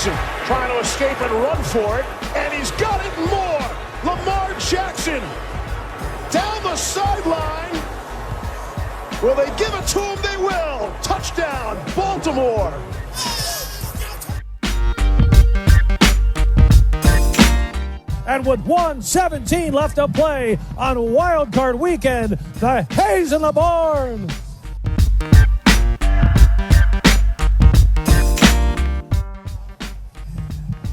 Jackson trying to escape and run for it, and he's got it and more. Lamar Jackson down the sideline. Will they give it to him? They will. Touchdown, Baltimore. And with 1:17 left to play on Wild Card Weekend, the Hayes in the barn.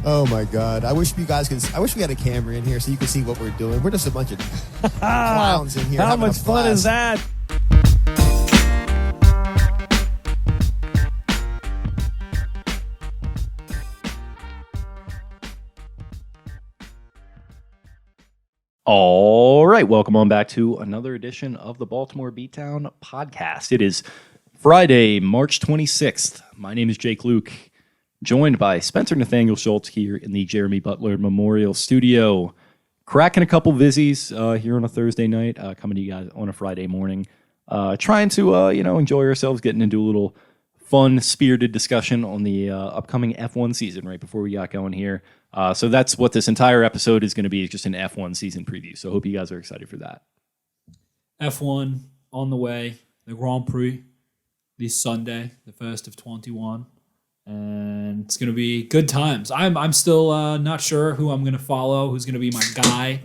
Oh my God! I wish you guys could. I wish we had a camera in here so you could see what we're doing. We're just a bunch of clowns in here. How much fun is that? All right, welcome on back to another edition of the Baltimore Beatdown podcast. It is Friday, March 26th. My name is Jake Luke, joined by Spencer Nathaniel Schultz here in the Jeremy Butler Memorial Studio. Cracking a couple vizzies here on a Thursday night, coming to you guys on a Friday morning. Trying to, enjoy ourselves, getting into a little fun, spirited discussion on the upcoming F1 season right before we got going here. So that's what this entire episode is going to be, just an F1 season preview. So I hope you guys are excited for that. F1 on the way, the Grand Prix this Sunday, the first of 21. And it's going to be good times. I'm still not sure who I'm going to follow, who's going to be my guy.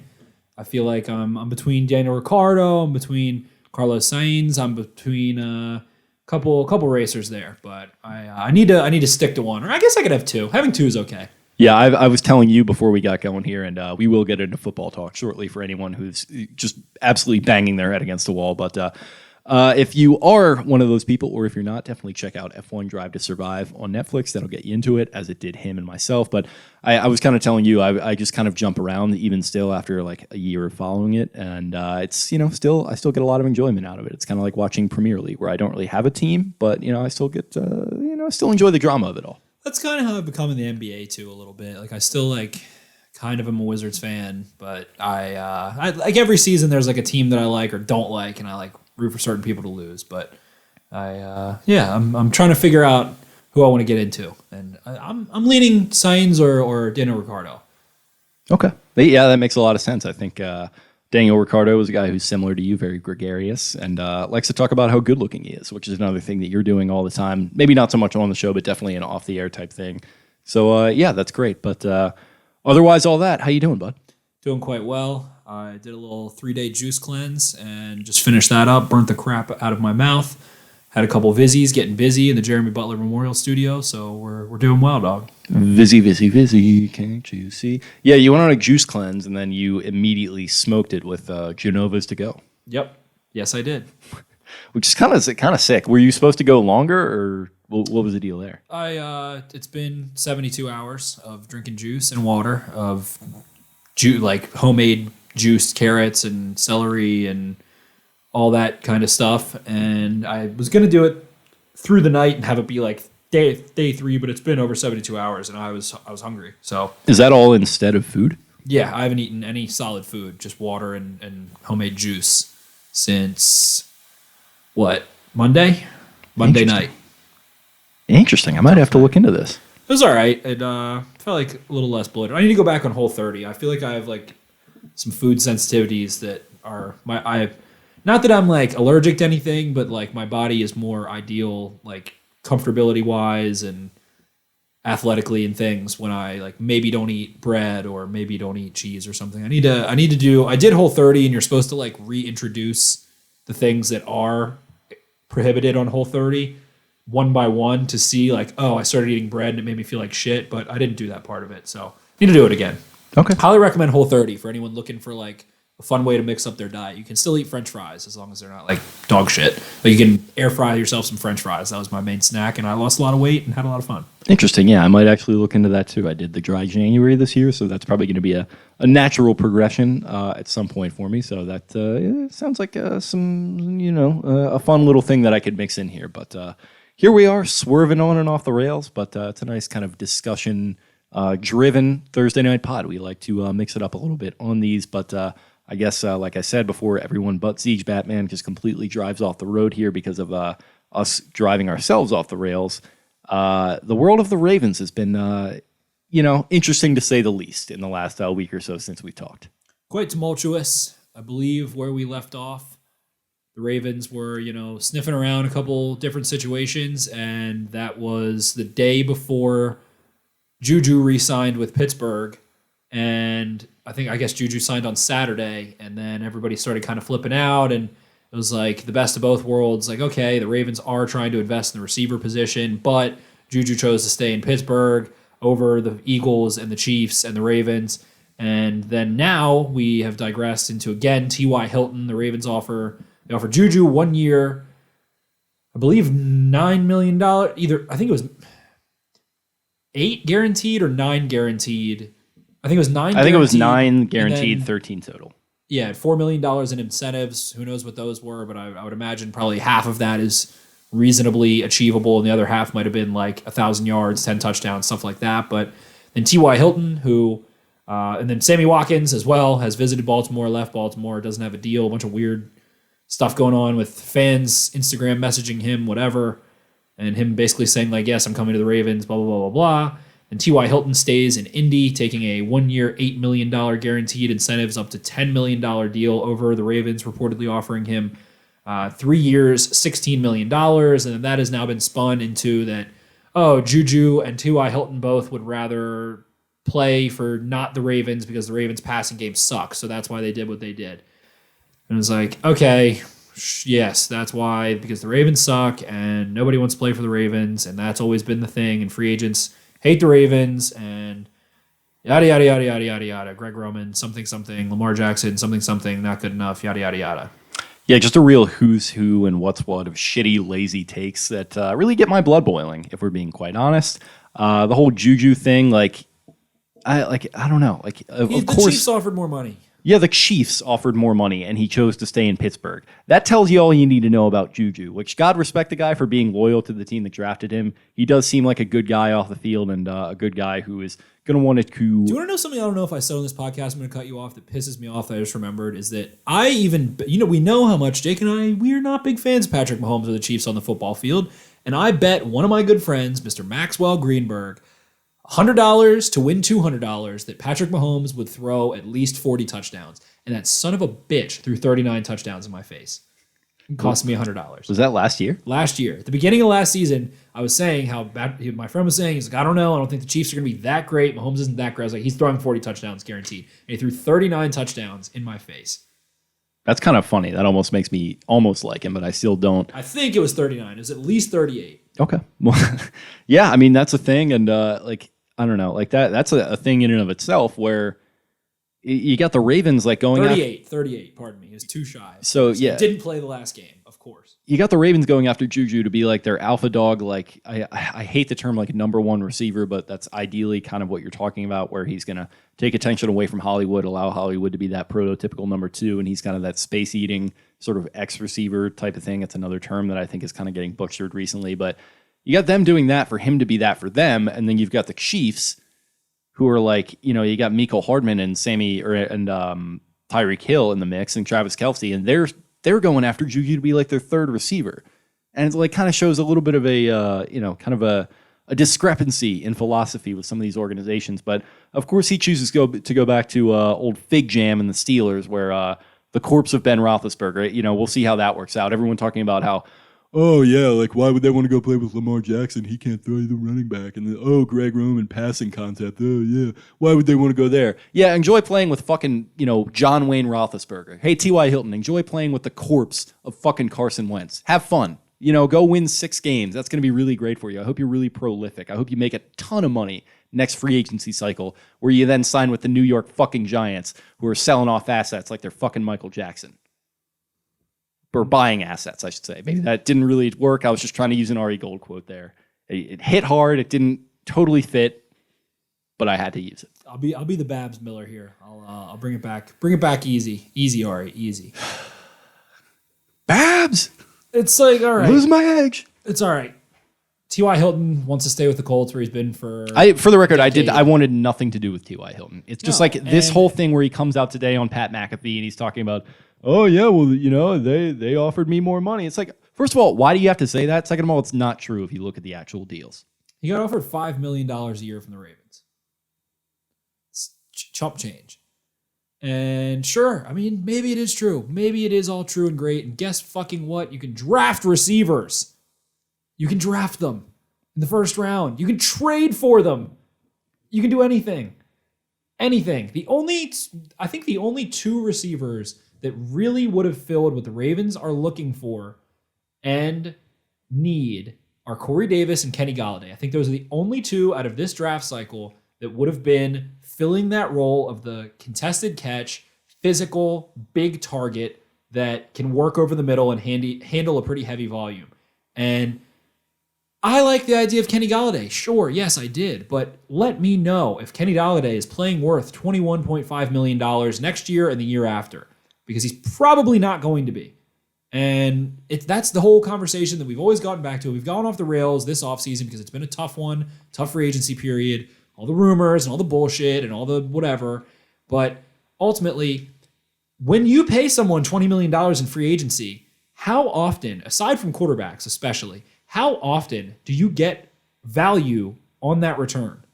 I feel like I'm between Daniel Ricciardo, I'm between Carlos Sainz, I'm between a couple racers there. But I need to stick to one. Or I guess I could have two. Having two is okay. Yeah, I was telling you before we got going here, and we will get into football talk shortly for anyone who's just absolutely banging their head against the wall. But if you are one of those people, or if you're not, definitely check out F1 Drive to Survive on Netflix. That'll get you into it, as it did him and myself. But I was kind of telling you, I just kind of jump around even still after like a year of following it, and it's still I still get a lot of enjoyment out of it. It's kind of like watching Premier League, where I don't really have a team, but I still get I still enjoy the drama of it all. That's kind of how I've become in the NBA too, a little bit. Like I still kind of am a Wizards fan, but I like every season there's like a team that I like or don't like, and I like root for certain people to lose. But I'm trying to figure out who I want to get into, and I'm leaning Sainz or Daniel Ricciardo. Okay, yeah, that makes a lot of sense. I think Daniel Ricciardo is a guy who's similar to you, very gregarious, and likes to talk about how good-looking he is, which is another thing that you're doing all the time. Maybe not so much on the show, but definitely an off-the-air type thing. So, that's great. But otherwise, all that, how you doing, bud? Doing quite well. I did a little 3-day juice cleanse and just finished that up, burnt the crap out of my mouth. Had a couple vizzies, getting busy in the Jeremy Butler Memorial Studio, so we're doing well, dog. Vizzy, can't you see? Yeah, you went on a juice cleanse, and then you immediately smoked it with Genovas to go. Yep. Yes, I did. Which is kind of sick. Were you supposed to go longer, or what was the deal there? It's been 72 hours of drinking juice and water, of homemade juiced carrots and celery and all that kind of stuff, and I was going to do it through the night and have it be like day 3, but it's been over 72 hours, and I was hungry. So is that all instead of food? Yeah, I haven't eaten any solid food, just water and homemade juice since Monday night. Interesting. I might have to look into this. It was all right. It felt like a little less bloated. I need to go back on Whole30. I feel like I have some food sensitivities that are not that I'm allergic to anything, but my body is more ideal, comfortability wise and athletically and things when I maybe don't eat bread or maybe don't eat cheese or something. I did Whole30, and you're supposed to reintroduce the things that are prohibited on Whole30 one by one to see I started eating bread and it made me feel like shit, but I didn't do that part of it. So need to do it again. Okay. Highly recommend Whole30 for anyone looking for a fun way to mix up their diet. You can still eat French fries as long as they're not dog shit. But you can air fry yourself some French fries. That was my main snack, and I lost a lot of weight and had a lot of fun. Interesting. Yeah, I might actually look into that too. I did the dry January this year, so that's probably going to be a natural progression at some point for me. So that sounds like a fun little thing that I could mix in here. But here we are, swerving on and off the rails. But it's a nice kind of discussion driven Thursday night pod. We like to mix it up a little bit on these, but I guess, like I said before, everyone but Siege Batman just completely drives off the road here because of us driving ourselves off the rails. The world of the Ravens has been interesting to say the least in the last week or so since we talked. Quite tumultuous. I believe where we left off, the Ravens were, sniffing around a couple different situations, and that was the day before Juju re-signed with Pittsburgh, and I guess Juju signed on Saturday, and then everybody started kind of flipping out, and it was like the best of both worlds. Like, okay, the Ravens are trying to invest in the receiver position, but Juju chose to stay in Pittsburgh over the Eagles and the Chiefs and the Ravens. And then now we have digressed into, again, T.Y. Hilton. The Ravens offer Juju 1 year, I believe $9 million. I think it was 8 guaranteed or 9 guaranteed. I think it was 9 I think it was 9 guaranteed, 13 total. Yeah, $4 million in incentives. Who knows what those were, but I would imagine probably half of that is reasonably achievable, and the other half might have been like 1,000 yards, 10 touchdowns, stuff like that. But then T.Y. Hilton, and then Sammy Watkins as well, has visited Baltimore, left Baltimore, doesn't have a deal, a bunch of weird stuff going on with fans, Instagram messaging him, whatever, and him basically saying like, yes, I'm coming to the Ravens, blah, blah, blah, blah, blah. And T.Y. Hilton stays in Indy, taking a 1 year, $8 million guaranteed incentives up to $10 million deal over the Ravens, reportedly offering him 3 years, $16 million. And that has now been spun into that, Juju and T.Y. Hilton both would rather play for not the Ravens because the Ravens passing game sucks. So that's why they did what they did. And it's like, okay, yes, that's why, because the Ravens suck and nobody wants to play for the Ravens. And that's always been the thing. And free agents hate the Ravens and yada, yada, yada, yada, yada, yada. Greg Roman, something, something. Lamar Jackson, something, something. Not good enough, yada, yada, yada. Yeah, just a real who's who and what's what of shitty, lazy takes that really get my blood boiling, if we're being quite honest. The whole Juju thing, I don't know. Of the course, Chiefs offered more money. Yeah, the Chiefs offered more money, and he chose to stay in Pittsburgh. That tells you all you need to know about Juju, which God respect the guy for being loyal to the team that drafted him. He does seem like a good guy off the field and a good guy who is going to want to... Do you want to know something I don't know if I said on this podcast, I'm going to cut you off, that pisses me off that I just remembered, is that we know how much Jake and I, we are not big fans of Patrick Mahomes or the Chiefs on the football field, and I bet one of my good friends, Mr. Maxwell Greenberg, $100 to win $200 that Patrick Mahomes would throw at least 40 touchdowns. And that son of a bitch threw 39 touchdowns in my face. It cost me $100. Was that last year? Last year. At the beginning of last season, I was saying how bad, my friend was saying, he's like, I don't know. I don't think the Chiefs are going to be that great. Mahomes isn't that great. I was like, he's throwing 40 touchdowns guaranteed. And he threw 39 touchdowns in my face. That's kind of funny. That almost makes me almost like him, but I still don't. I think it was 39. It was at least 38. Okay. Well, yeah, I mean, that's a thing. And I don't know, that's a thing in and of itself where you got the Ravens going 38, pardon me. He was too shy. So yeah. Didn't play the last game, of course. You got the Ravens going after Juju to be like their alpha dog. I hate the term number one receiver, but that's ideally kind of what you're talking about, where he's going to take attention away from Hollywood, allow Hollywood to be that prototypical number two, and he's kind of that space eating sort of X receiver type of thing. It's another term that I think is kind of getting butchered recently, but you got them doing that for him to be that for them, and then you've got the Chiefs, who are you got Mecole Hardman and Tyreek Hill in the mix, and Travis Kelce, and they're going after Juju to be their third receiver, and it's kind of shows a little bit of a discrepancy in philosophy with some of these organizations. But of course, he chooses to go back to old Fig Jam and the Steelers, where the corpse of Ben Roethlisberger. We'll see how that works out. Everyone talking about how, oh, yeah, why would they want to go play with Lamar Jackson? He can't throw the running back. And then, Greg Roman passing concept. Oh, yeah. Why would they want to go there? Yeah, enjoy playing with fucking, John Wayne Roethlisberger. Hey, T.Y. Hilton, enjoy playing with the corpse of fucking Carson Wentz. Have fun. Go win 6 games. That's going to be really great for you. I hope you're really prolific. I hope you make a ton of money next free agency cycle, where you then sign with the New York fucking Giants, who are selling off assets like they're fucking Michael Jackson. Or buying assets, I should say. Maybe that didn't really work. I was just trying to use an Ari Gold quote there. It hit hard. It didn't totally fit, but I had to use it. I'll be the Babs Miller here. I'll bring it back. Bring it back easy, Ari, easy. Babs. It's all right. Lose my edge. It's all right. T.Y. Hilton wants to stay with the Colts, where he's been for the record, I wanted nothing to do with T.Y. Hilton. It's just this whole thing where he comes out today on Pat McAfee and he's talking about, oh, yeah, well, they offered me more money. It's first of all, why do you have to say that? Second of all, it's not true if you look at the actual deals. He got offered $5 million a year from the Ravens. chump change. And sure, I mean, maybe it is true. Maybe it is all true and great. And guess fucking what? You can draft receivers. You can draft them in the first round. You can trade for them. You can do anything. Anything. I think the only two receivers that really would have filled what the Ravens are looking for and need are Corey Davis and Kenny Golladay. I think those are the only two out of this draft cycle that would have been filling that role of the contested catch, physical, big target that can work over the middle and handle a pretty heavy volume. And I like the idea of Kenny Golladay. Sure, yes, I did. But let me know if Kenny Golladay is playing worth $21.5 million next year and the year after, because he's probably not going to be. And that's the whole conversation that we've always gotten back to. We've gone off the rails this offseason because it's been a tough one, tough free agency period, all the rumors and all the bullshit and all the whatever. But ultimately, when you pay someone $20 million in free agency, how often, aside from quarterbacks especially, how often do you get value on that return?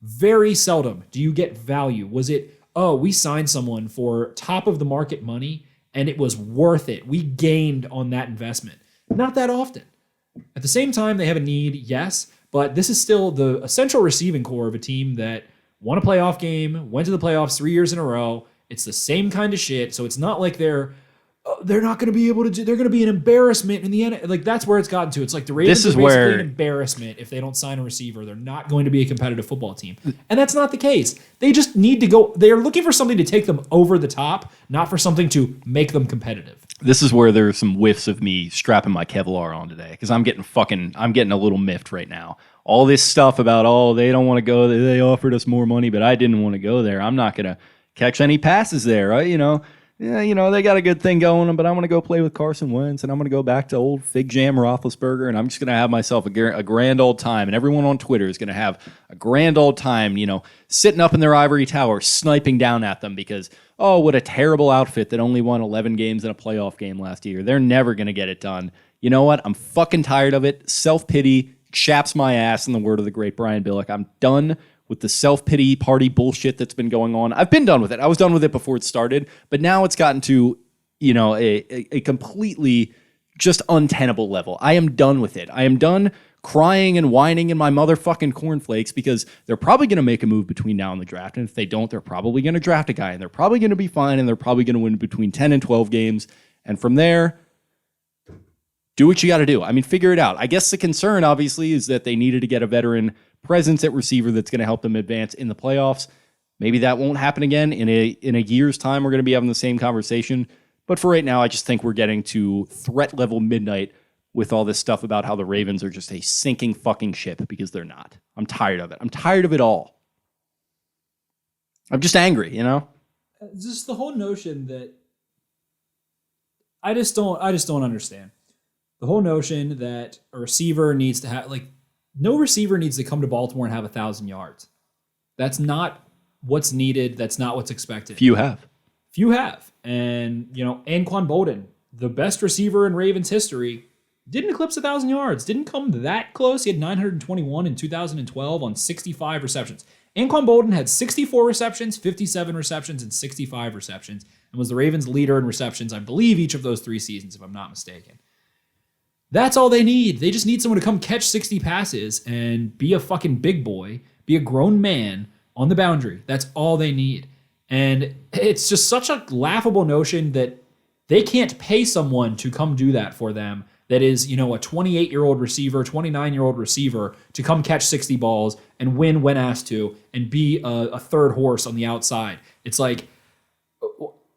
Very seldom do you get value. Was it, oh, we signed someone for top of the market money and it was worth it. We gained on that investment. Not that often. At the same time, they have a need, yes, but this is still the essential receiving core of a team that won a playoff game, went to the playoffs 3 years in a row. It's the same kind of shit. So it's not like they're not going to be able to do. They're going to be an embarrassment in the end. Like that's where it's gotten to. It's like the Ravens are basically an embarrassment if they don't sign a receiver. They're not going to be a competitive football team, and that's not the case. They just need to go. They are looking for something to take them over the top, not for something to make them competitive. This is where there's some whiffs of me strapping my Kevlar on today because I'm getting a little miffed right now. All this stuff about they don't want to go. They offered us more money, but I didn't want to go there. I'm not going to catch any passes there, right? Yeah, they got a good thing going, but I'm going to go play with Carson Wentz, and I'm going to go back to old Fig Jam Roethlisberger, and I'm just going to have myself a grand old time. And everyone on Twitter is going to have a grand old time, sitting up in their ivory tower, sniping down at them because, oh, what a terrible outfit that only won 11 games in a playoff game last year. They're never going to get it done. You know what? I'm fucking tired of it. Self-pity chaps my ass, in the word of the great Brian Billick. I'm done with the self-pity party bullshit that's been going on. I've been done with it. I was done with it before it started, but now it's gotten to, a completely just untenable level. I am done with it. I am done crying and whining in my motherfucking cornflakes because they're probably going to make a move between now and the draft, and if they don't, they're probably going to draft a guy, and they're probably going to be fine, and they're probably going to win between 10 and 12 games, and from there, do what you got to do. I mean, figure it out. I guess the concern, obviously, is that they needed to get a veteran presence at receiver that's going to help them advance in the playoffs. Maybe that won't happen again. In a year's time, we're going to be having the same conversation. But for right now, I just think we're getting to threat level midnight with all this stuff about how the Ravens are just a sinking fucking ship, because they're not. I'm tired of it. I'm tired of it all. I'm just angry, Just the whole notion that I just don't understand. The whole notion that a receiver needs to have, no receiver needs to come to Baltimore and have 1,000 yards. That's not what's needed. That's not what's expected. Few have. And, Anquan Bolden, the best receiver in Ravens history, didn't eclipse 1,000 yards. Didn't come that close. He had 921 in 2012 on 65 receptions. Anquan Bolden had 64 receptions, 57 receptions, and 65 receptions, and was the Ravens' leader in receptions, I believe, each of those 3 seasons, if I'm not mistaken. That's all they need. They just need someone to come catch 60 passes and be a fucking big boy, be a grown man on the boundary. That's all they need. And it's just such a laughable notion that they can't pay someone to come do that for them that is, a 28-year-old receiver, 29-year-old receiver to come catch 60 balls and win when asked to and be a third horse on the outside. It's like,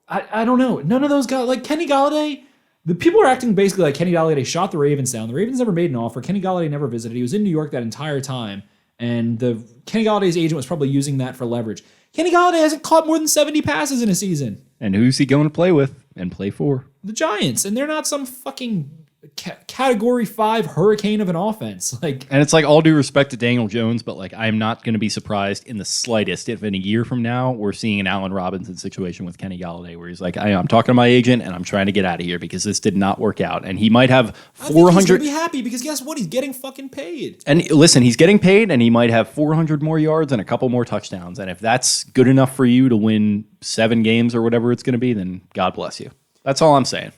I don't know. None of those guys, like Kenny Golladay, the people are acting basically like Kenny Golladay shot the Ravens down. The Ravens never made an offer. Kenny Golladay never visited. He was in New York that entire time, and Kenny Galladay's agent was probably using that for leverage. Kenny Golladay hasn't caught more than 70 passes in a season. And who's he going to play with and play for? The Giants, and they're not some fucking category 5 hurricane of an offense. Like, and it's like, all due respect to Daniel Jones, but like, I'm not going to be surprised in the slightest if in a year from now we're seeing an Allen Robinson situation with Kenny Galladay, where he's like, I'm talking to my agent and I'm trying to get out of here because this did not work out. And he might have 400. I think he's gonna be happy because guess what? He's getting fucking paid. And listen, he's getting paid, and he might have 400 more yards and a couple more touchdowns. And if that's good enough for you to win 7 games or whatever it's going to be, then God bless you. That's all I'm saying.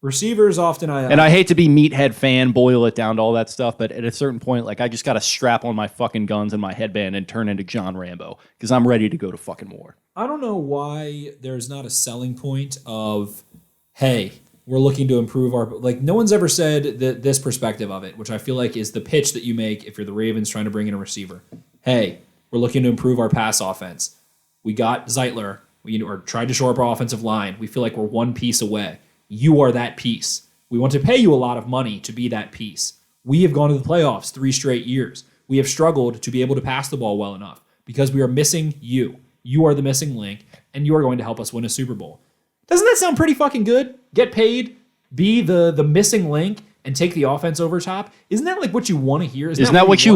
Receivers often and I hate to be meathead fan, boil it down to all that stuff, but at a certain point, like, I just got to strap on my fucking guns and my headband and turn into John Rambo because I'm ready to go to fucking war. I don't know why there's not a selling point of, hey, we're looking to improve our... Like, no one's ever said this perspective of it, which I feel like is the pitch that you make if you're the Ravens trying to bring in a receiver. Hey, we're looking to improve our pass offense. We got Zeitler, or tried to shore up our offensive line. We feel like we're one piece away. You are that piece. We want to pay you a lot of money to be that piece. We have gone to the playoffs 3 straight years. We have struggled to be able to pass the ball well enough because we are missing you. You are the missing link, and you are going to help us win a Super Bowl. Doesn't that sound pretty fucking good? Get paid, be the missing link, and take the offense over top. Isn't that like what you want to hear? Isn't that what you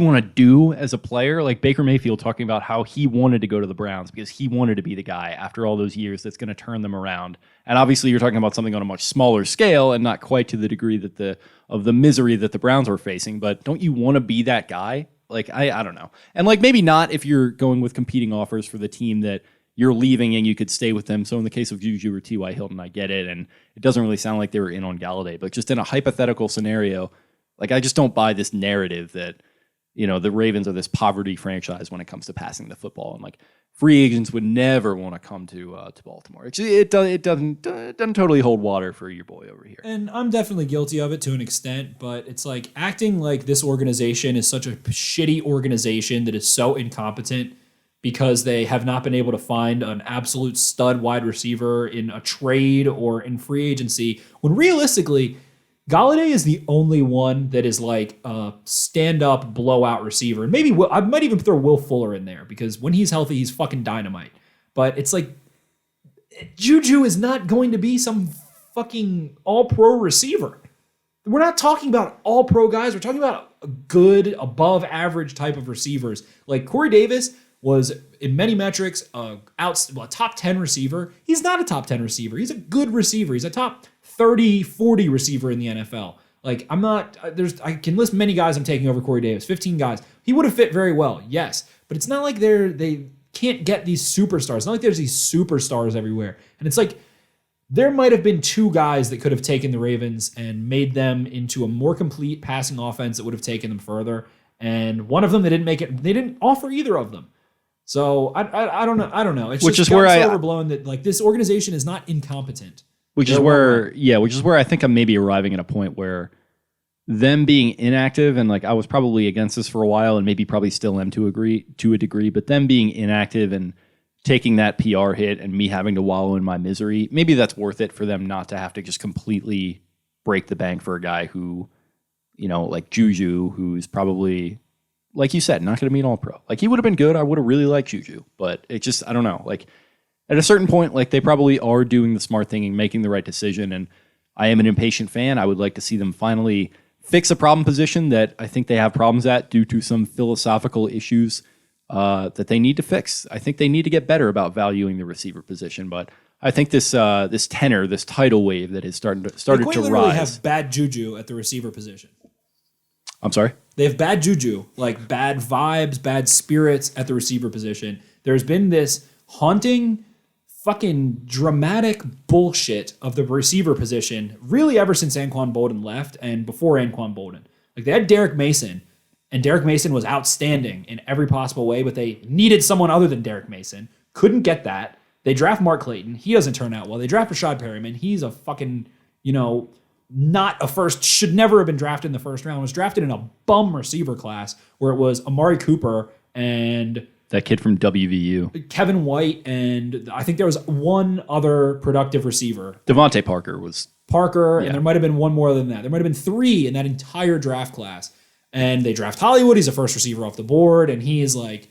want to do as a player? Like Baker Mayfield talking about how he wanted to go to the Browns because he wanted to be the guy after all those years that's going to turn them around. And obviously you're talking about something on a much smaller scale and not quite to the degree that of the misery that the Browns were facing. But don't you want to be that guy? Like, I don't know. And like, maybe not if you're going with competing offers for the team that you're leaving and you could stay with them. So in the case of Juju or T.Y. Hilton, I get it. And it doesn't really sound like they were in on Galladay. But just in a hypothetical scenario, like, I just don't buy this narrative that, the Ravens are this poverty franchise when it comes to passing the football. And like, free agents would never want to come to Baltimore. It doesn't totally hold water for your boy over here. And I'm definitely guilty of it to an extent, but it's like acting like this organization is such a shitty organization that is so incompetent because they have not been able to find an absolute stud wide receiver in a trade or in free agency, when realistically, Galladay is the only one that is like a stand-up blowout receiver. And maybe I might even throw Will Fuller in there because when he's healthy, he's fucking dynamite. But it's like Juju is not going to be some fucking all-pro receiver. We're not talking about all-pro guys. We're talking about a good, above-average type of receivers. Like Corey Davis was, in many metrics, a top 10 receiver. He's not a top 10 receiver. He's a good receiver. He's a top 30, 40 receiver in the NFL. Like, I can list many guys I'm taking over Corey Davis, 15 guys. He would have fit very well, yes. But it's not like they can't get these superstars. It's not like there's these superstars everywhere. And it's like, there might have been 2 guys that could have taken the Ravens and made them into a more complete passing offense that would have taken them further. And one of them, they didn't make it. They didn't offer either of them. So I don't know. It's just so overblown that like this organization is not incompetent. Which is where I think I'm maybe arriving at a point where them being inactive, and like I was probably against this for a while and maybe probably still am to a degree, but them being inactive and taking that PR hit and me having to wallow in my misery, maybe that's worth it for them not to have to just completely break the bank for a guy who, like Juju, who's probably, like you said, not going to be an all-pro. Like, he would have been good. I would have really liked Juju, but it just, I don't know. Like, at a certain point, like, they probably are doing the smart thing and making the right decision, and I am an impatient fan. I would like to see them finally fix a problem position that I think they have problems at due to some philosophical issues that they need to fix. I think they need to get better about valuing the receiver position, but I think this tidal wave that has started to rise. Have bad juju at the receiver position. I'm sorry? They have bad juju, like bad vibes, bad spirits at the receiver position. There's been this haunting, fucking dramatic bullshit of the receiver position really ever since Anquan Bolden left and before Anquan Bolden. Like, they had Derek Mason, and Derek Mason was outstanding in every possible way, but they needed someone other than Derek Mason. Couldn't get that. They draft Mark Clayton. He doesn't turn out well. They draft Rashad Perryman. He's a fucking, not a first, should never have been drafted in the first round. Was drafted in a bum receiver class where it was Amari Cooper and that kid from WVU, Kevin White, and I think there was one other productive receiver. Devontae Parker was and there might have been one more than that. There might have been 3 in that entire draft class. And they draft Hollywood. He's a first receiver off the board, and he is like,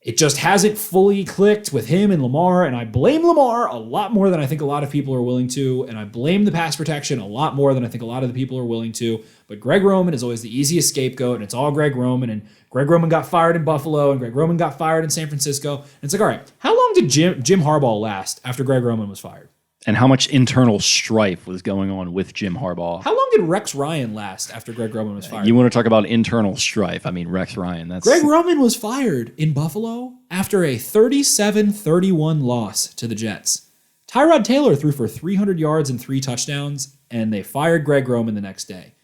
It just hasn't fully clicked with him and Lamar, and I blame Lamar a lot more than I think a lot of people are willing to, and I blame the pass protection a lot more than I think a lot of the people are willing to. But Greg Roman is always the easiest scapegoat, and it's all Greg Roman, and Greg Roman got fired in Buffalo, and Greg Roman got fired in San Francisco. And it's like, all right, how long did Jim Harbaugh last after Greg Roman was fired? And how much internal strife was going on with Jim Harbaugh? How long did Rex Ryan last after Greg Roman was fired? You want to talk about internal strife? I mean, Rex Ryan. Greg Roman was fired in Buffalo after a 37-31 loss to the Jets. Tyrod Taylor threw for 300 yards and 3 touchdowns, and they fired Greg Roman the next day.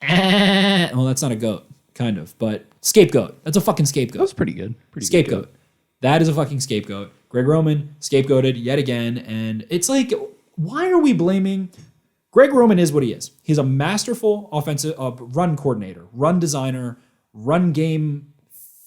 Well, that's not a goat, kind of, but scapegoat. That's a fucking scapegoat. That was pretty good. Scapegoat. Good. That is a fucking scapegoat. Greg Roman scapegoated yet again, and it's like, why are we blaming? Greg Roman is what he is. He's a masterful offensive run coordinator, run designer, run game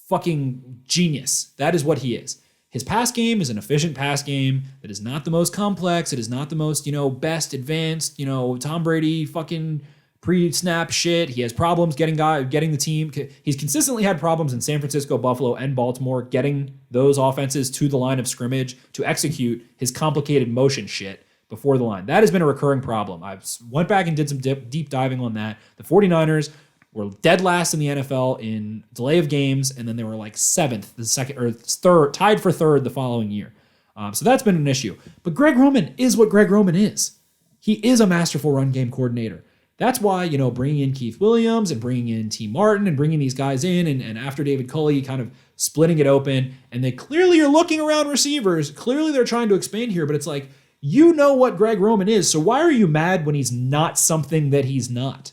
fucking genius. That is what he is. His pass game is an efficient pass game that is not the most complex. It is not the most, best advanced, Tom Brady fucking pre-snap shit. He has problems getting the team. He's consistently had problems in San Francisco, Buffalo, and Baltimore getting those offenses to the line of scrimmage to execute his complicated motion shit before the line. That has been a recurring problem. I went back and did some deep diving on that. The 49ers were dead last in the NFL in delay of games, and then they were like 7th, the second or third, tied for 3rd the following year. So that's been an issue. But Greg Roman is what Greg Roman is. He is a masterful run game coordinator. That's why, bringing in Keith Williams and bringing in T. Martin and bringing these guys in and after David Culley kind of splitting it open, and they clearly are looking around receivers. Clearly they're trying to expand here, but it's like, you know what Greg Roman is, so why are you mad when he's not something that he's not?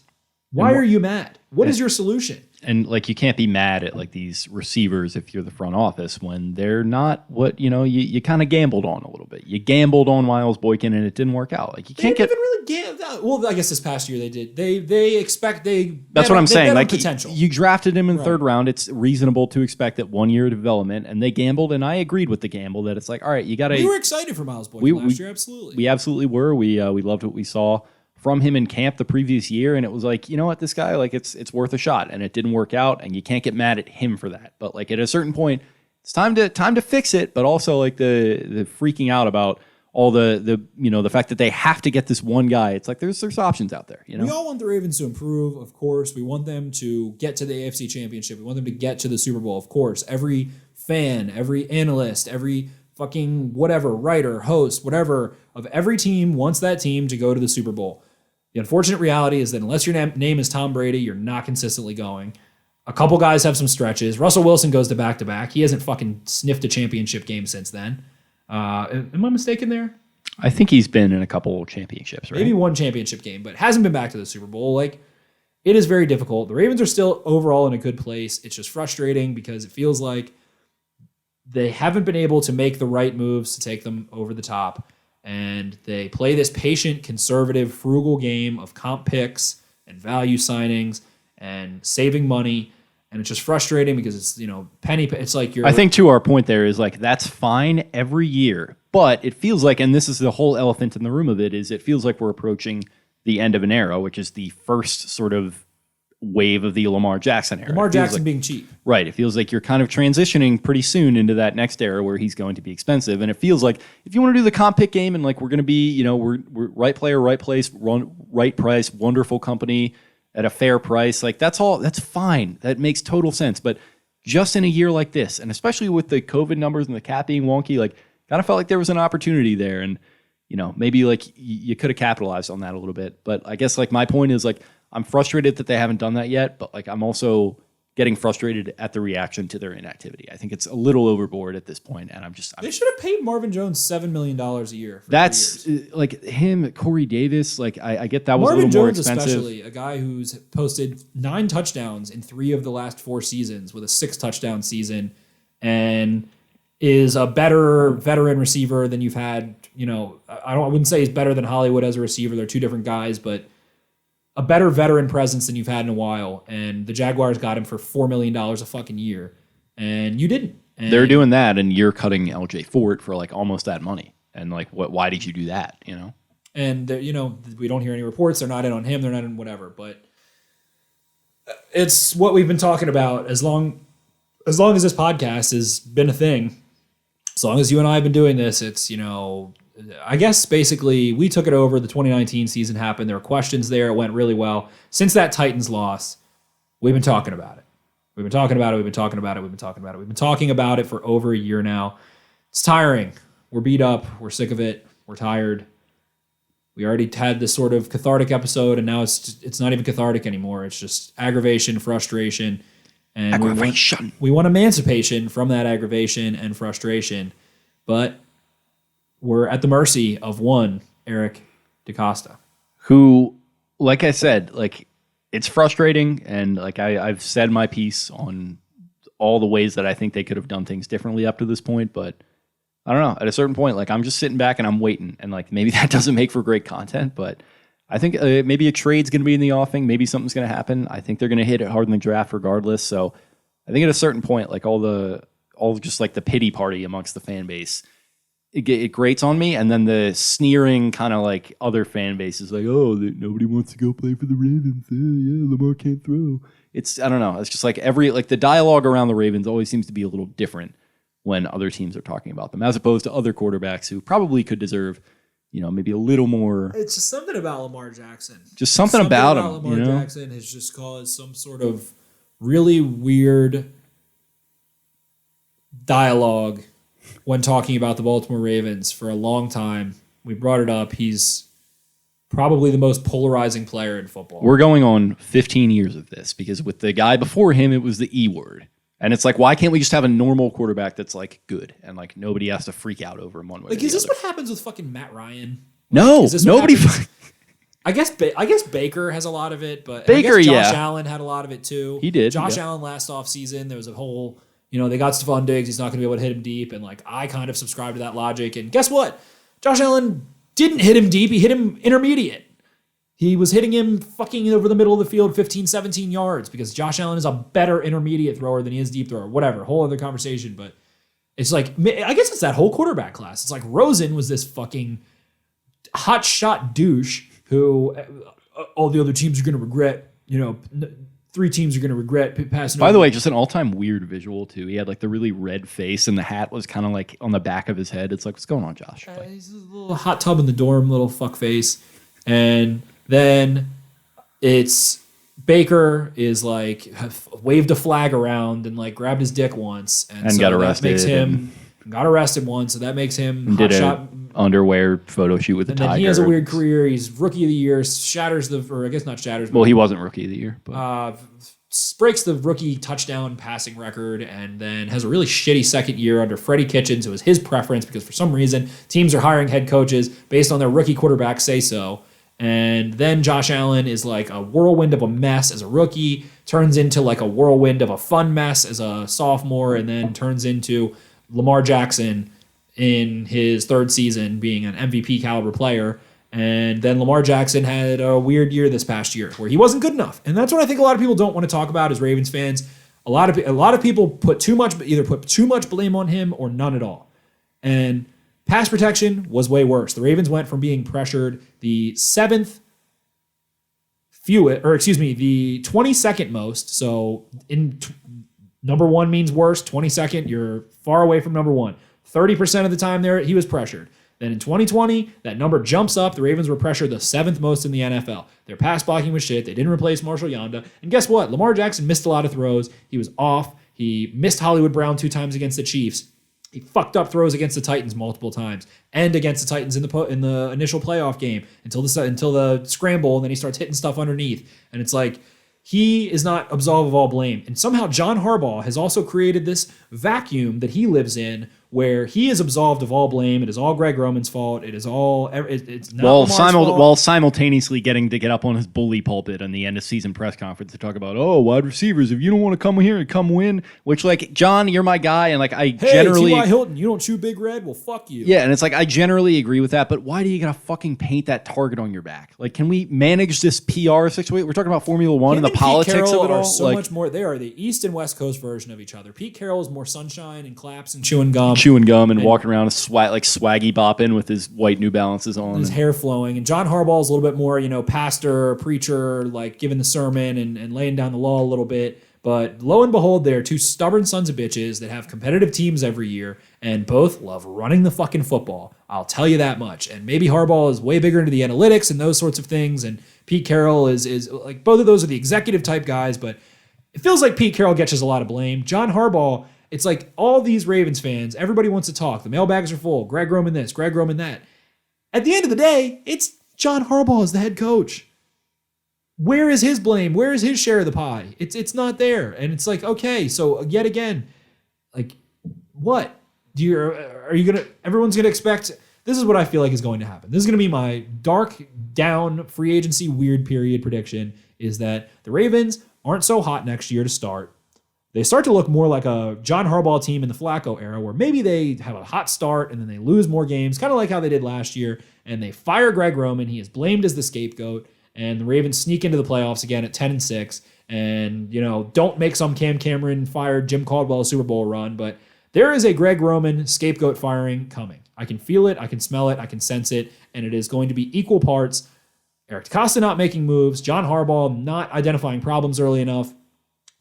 Why are you mad? What is your solution? And you can't be mad at these receivers if you're the front office when they're not what you kind of gambled on a little bit. You gambled on Miles Boykin and it didn't work out. You can't get even really gamble. Well, I guess this past year they did. They expect they. That's what I'm saying. Potential. You drafted him in the 3rd round. It's reasonable to expect that 1 year of development, and they gambled, and I agreed with the gamble that it's like, all right, you got to. We were excited for Miles Boykin last year. Absolutely, we absolutely were. We loved what we saw from him in camp the previous year, and it was like, you know what, this guy, it's worth a shot, and it didn't work out, and you can't get mad at him for that. But at a certain point, it's time to fix it. But also the freaking out about all the fact that they have to get this one guy. It's like there's options out there. We all want the Ravens to improve, of course. We want them to get to the AFC Championship. We want them to get to the Super Bowl, of course. Every fan, every analyst, every fucking whatever writer, host, whatever of every team wants that team to go to the Super Bowl. The unfortunate reality is that unless your name is Tom Brady, you're not consistently going. A couple guys have some stretches. Russell Wilson goes to back-to-back. He hasn't fucking sniffed a championship game since then. Am I mistaken there? I think he's been in a couple championships, right? Maybe one championship game, but hasn't been back to the Super Bowl. It is very difficult. The Ravens are still overall in a good place. It's just frustrating because it feels like they haven't been able to make the right moves to take them over the top. And they play this patient, conservative, frugal game of comp picks and value signings and saving money. And it's just frustrating because it's, penny. It's like you're. I think to our point there is that's fine every year, but it feels like, and this is the whole elephant in the room of it, is it feels like we're approaching the end of an era, which is the first sort of wave of the Lamar Jackson era. Lamar Jackson being cheap. Right. It feels like you're kind of transitioning pretty soon into that next era where he's going to be expensive. And it feels like if you want to do the comp pick game and we're going to be, we're right player, right place, right price, wonderful company at a fair price, that's fine. That makes total sense. But just in a year like this, and especially with the COVID numbers and the cap being wonky, kind of felt like there was an opportunity there. And, maybe you could have capitalized on that a little bit. But I guess my point is I'm frustrated that they haven't done that yet, but I'm also getting frustrated at the reaction to their inactivity. I think it's a little overboard at this point, and they should have paid Marvin Jones $7 million a year. That's him, Corey Davis. I get that was Marvin a little more Jones, expensive. Especially a guy who's posted 9 touchdowns in 3 of the last 4 seasons with a 6 touchdown season, and is a better veteran receiver than you've had. I wouldn't say he's better than Hollywood as a receiver. They're 2 different guys, but a better veteran presence than you've had in a while, and the Jaguars got him for $4 million a fucking year, and you didn't. And they're doing that, and you're cutting LJ Fort for almost that money. And why did you do that? And we don't hear any reports. They're not in on him. They're not in whatever. But it's what we've been talking about as long as long as this podcast has been a thing, as long as you and I have been doing this, it's, I guess basically we took it over. The 2019 season happened. There were questions there. It went really well. Since that Titans loss, we've been talking about it. We've been talking about it. We've been talking about it. We've been talking about it. We've been talking about it for over a year now. It's tiring. We're beat up. We're sick of it. We're tired. We already had this sort of cathartic episode, and now it's not even cathartic anymore. It's just aggravation, frustration, and Aggravation. We want emancipation from that aggravation and frustration, but we're at the mercy of one Eric DeCosta. Who, like I said, like it's frustrating, and like I've said my piece on all the ways that I think they could have done things differently up to this point, but I don't know. At a certain point, like I'm just sitting back and I'm waiting, and like maybe that doesn't make for great content, but I think maybe a trade's going to be in the offing. Maybe something's going to happen. I think they're going to hit it hard in the draft regardless. So I think at a certain point, like all just like the pity party amongst the fan base, it grates on me, and then the sneering kind of like other fan bases, like, oh, nobody wants to go play for the Ravens. Yeah, Lamar can't throw. I don't know. It's just like the dialogue around the Ravens always seems to be a little different when other teams are talking about them, as opposed to other quarterbacks who probably could deserve, maybe a little more. It's just something about Lamar Jackson. Just something about him. Lamar Jackson has just caused some sort of really weird dialogue when talking about the Baltimore Ravens for a long time. We brought it up. He's probably the most polarizing player in football. We're going on 15 years of this, because with the guy before him, it was the E word. And it's like, why can't we just have a normal quarterback that's like good and like nobody has to freak out over him one way? Like, or is the this other? what happens with fucking Matt Ryan? No, nobody. I guess Baker has a lot of it, but Baker, I guess Josh Allen had a lot of it too. He did. Josh Allen last offseason, there was a whole, they got Stephon Diggs. He's not going to be able to hit him deep, and like I kind of subscribe to that logic. And guess what? Josh Allen didn't hit him deep. He hit him intermediate. He was hitting him fucking over the middle of the field 15, 17 yards because Josh Allen is a better intermediate thrower than he is deep thrower. Whatever, whole other conversation. But it's like, I guess it's that whole quarterback class. It's like Rosen was this fucking hot shot douche who all the other teams are going to regret, 3 teams are going to regret passing. By the way, just an all-time weird visual too. He had like the really red face, and the hat was kind of like on the back of his head. It's like, what's going on, Josh? He's a little hot tub in the dorm, little fuck face. And then it's Baker is like waved a flag around and like grabbed his dick once and so got arrested. That makes him got arrested once, so that makes him did hot an underwear photo shoot with the and Tiger. then he has a weird career. He's rookie of the year, or I guess not shatters. Well, he wasn't rookie of the year, but breaks the rookie touchdown passing record, and then has a really shitty second year under Freddie Kitchens. It was his preference because for some reason teams are hiring head coaches based on their rookie quarterback say so. And then Josh Allen is like a whirlwind of a mess as a rookie, turns into like a whirlwind of a fun mess as a sophomore, and then turns into Lamar Jackson in his third season being an MVP caliber player. And then Lamar Jackson had a weird year this past year where he wasn't good enough. And that's what I think a lot of people don't want to talk about as Ravens fans. A lot of people either put too much blame on him or none at all. And pass protection was way worse. The Ravens went from being pressured the 22nd most. So number one means worse. 22nd, you're far away from number one. 30% of the time there, he was pressured. Then in 2020, that number jumps up. The Ravens were pressured the 7th most in the NFL. Their pass blocking was shit. They didn't replace Marshall Yanda. And guess what? Lamar Jackson missed a lot of throws. He was off. He missed Hollywood Brown 2 times against the Chiefs. He fucked up throws against the Titans multiple times, and against the Titans in the initial playoff game until the scramble, and then he starts hitting stuff underneath. And it's like, he is not absolved of all blame. And somehow John Harbaugh has also created this vacuum that he lives in where he is absolved of all blame. It is all Greg Roman's fault. It is all, it's not Lamar's fault. While simultaneously getting to get up on his bully pulpit in the end of season press conference to talk about, wide receivers, if you don't want to come here and come win, which like, John, you're my guy. And like, generally, T.Y. Hilton, you don't chew Big Red? Well, fuck you. Yeah. And it's like, I generally agree with that, but why do you gotta fucking paint that target on your back? Like, can we manage this PR situation? We're talking about Formula One and the politics of it all. So much more. They are the East and West Coast version of each other. Pete Carroll is more sunshine and claps and chewing gum and walking around like swaggy bopping with his white New Balances on, his hair flowing. And John Harbaugh is a little bit more, pastor, preacher, like giving the sermon and laying down the law a little bit. But lo and behold, they're two stubborn sons of bitches that have competitive teams every year and both love running the fucking football. I'll tell you that much. And maybe Harbaugh is way bigger into the analytics and those sorts of things. And Pete Carroll is like, both of those are the executive type guys, but it feels like Pete Carroll gets a lot of blame. John Harbaugh, it's like all these Ravens fans, everybody wants to talk. The mailbags are full. Greg Roman this, Greg Roman that. At the end of the day, it's John Harbaugh as the head coach. Where is his blame? Where is his share of the pie? It's not there. And it's like, okay, so yet again, like, what? Everyone's gonna expect, this is what I feel like is going to happen. This is gonna be my dark down free agency weird period prediction, is that the Ravens aren't so hot next year to start. They start to look more like a John Harbaugh team in the Flacco era, where maybe they have a hot start and then they lose more games, kind of like how they did last year, and they fire Greg Roman. He is blamed as the scapegoat, and the Ravens sneak into the playoffs again at 10-6, and don't make some Cam Cameron fired Jim Caldwell Super Bowl run, but there is a Greg Roman scapegoat firing coming. I can feel it, I can smell it, I can sense it, and it is going to be equal parts Eric DeCosta not making moves, John Harbaugh not identifying problems early enough,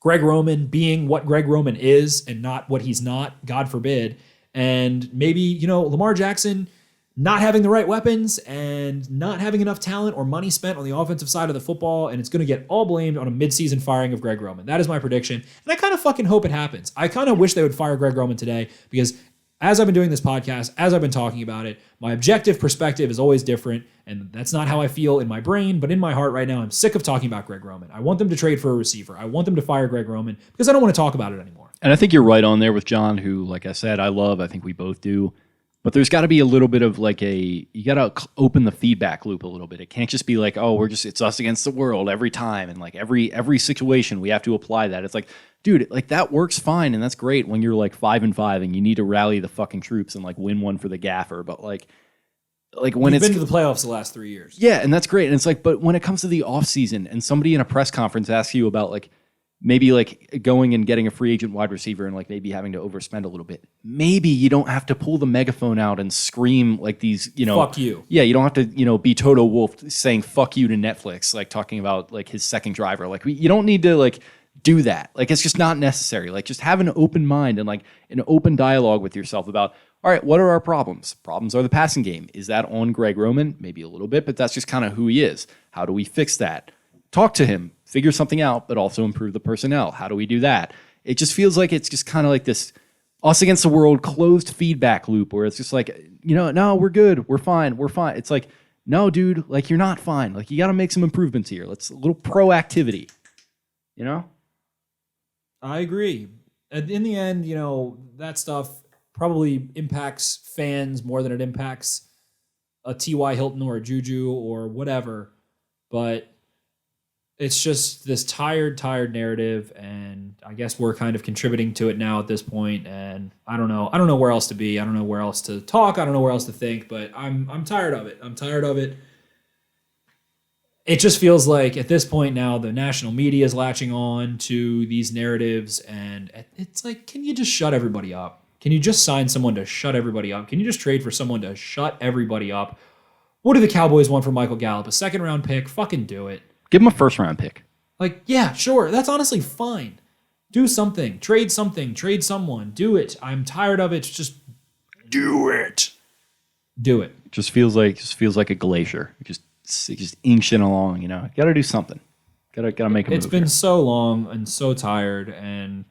Greg Roman being what Greg Roman is and not what he's not, God forbid. And maybe, Lamar Jackson not having the right weapons and not having enough talent or money spent on the offensive side of the football, and it's going to get all blamed on a midseason firing of Greg Roman. That is my prediction, and I kind of fucking hope it happens. I kind of wish they would fire Greg Roman today, because as I've been doing this podcast, as I've been talking about it, my objective perspective is always different, and that's not how I feel in my brain, but in my heart right now, I'm sick of talking about Greg Roman. I want them to trade for a receiver. I want them to fire Greg Roman, because I don't want to talk about it anymore. And I think you're right on there with John, who, like I said, I think we both do. But there's got to be a little bit of you got to open the feedback loop a little bit. It can't just be like, oh, it's us against the world every time. And like every situation we have to apply that. It's like, dude, like that works fine. And that's great when you're like 5-5 and you need to rally the fucking troops and like win one for the gaffer. But like when You've been to the playoffs the last 3 years. Yeah. And that's great. And it's like, but when it comes to the off season and somebody in a press conference asks you about like, maybe like going and getting a free agent wide receiver and like maybe having to overspend a little bit. Maybe you don't have to pull the megaphone out and scream like these, fuck you. Yeah, you don't have to, be Toto Wolff saying fuck you to Netflix, like talking about like his second driver. Like you don't need to like do that. Like it's just not necessary. Like just have an open mind and like an open dialogue with yourself about, all right, what are our problems? Problems are the passing game. Is that on Greg Roman? Maybe a little bit, but that's just kind of who he is. How do we fix that? Talk to him, figure something out, but also improve the personnel. How do we do that? It just feels like it's just kind of like this us against the world closed feedback loop where it's just like, no, we're good. We're fine. It's like, no, dude, like you're not fine. Like you got to make some improvements here. Let's a little proactivity, I agree. In the end, that stuff probably impacts fans more than it impacts a T.Y. Hilton or a Juju or whatever. But it's just this tired narrative, and I guess we're kind of contributing to it now at this point, and I don't know where else to be. I don't know where else to talk. I don't know where else to think, but I'm tired of it. I'm tired of it. It just feels like at this point now the national media is latching on to these narratives, and it's like, can you just shut everybody up? Can you just sign someone to shut everybody up? Can you just trade for someone to shut everybody up? What do the Cowboys want for Michael Gallup? A second-round pick? Fucking do it. Give him a first-round pick. Like, yeah, sure. That's honestly fine. Do something. Trade someone. Do it. I'm tired of it. Just do it. Do it. It just feels like a glacier. It just inching along, Got to do something. Got to make a move. It's been so long and so tired, and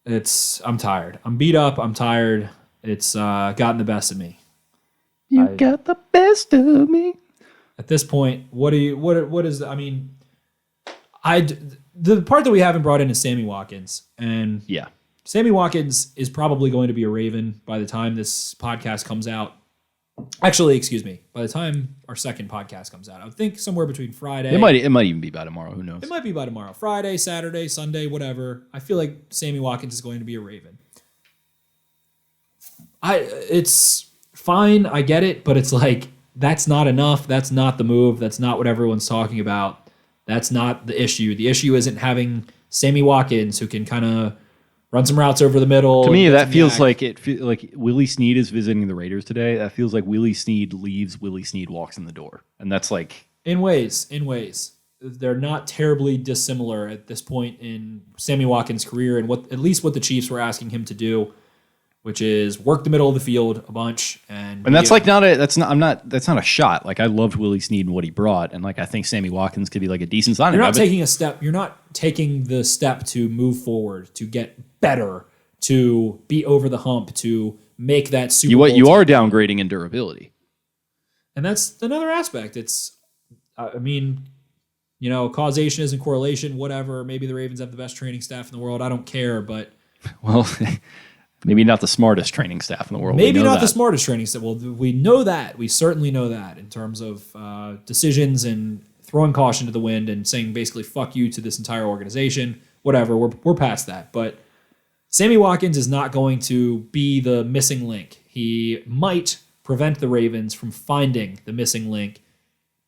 I'm tired. I'm beat up. I'm tired. It's gotten the best of me. You got the best of me. At this point, what is, I mean, the part that we haven't brought in is Sammy Watkins. And yeah, Sammy Watkins is probably going to be a Raven by the time this podcast comes out. Actually, excuse me, by the time our second podcast comes out, I would think somewhere between Friday. It might even be by tomorrow. Who knows? It might be by tomorrow. Friday, Saturday, Sunday, whatever. I feel like Sammy Watkins is going to be a Raven. It's fine. I get it, but it's like, that's not enough. That's not the move. That's not what everyone's talking about. That's not the issue. The issue isn't having Sammy Watkins who can kind of run some routes over the middle. To me, that feels like Willie Snead is visiting the Raiders today. That feels like Willie Snead leaves, Willie Snead walks in the door. And that's like... In ways. they're not terribly dissimilar at this point in Sammy Watkins' career and at least what the Chiefs were asking him to do, which is work the middle of the field a bunch. And that's not a shot. Like, I loved Willie Snead and what he brought, and like I think Sammy Watkins could be like a decent signing. You're not taking a step. You're not taking the step to move forward, to get better, to be over the hump, to make that Super Bowl. You are downgrading in durability. And that's another aspect. It's, I mean, you know, causation isn't correlation, whatever. Maybe the Ravens have the best training staff in the world. I don't care, but... Well, maybe not the smartest training staff in the world. Maybe not the smartest training staff. Well, we know that. We certainly know that in terms of decisions and throwing caution to the wind and saying basically fuck you to this entire organization. Whatever, we're past that. But Sammy Watkins is not going to be the missing link. He might prevent the Ravens from finding the missing link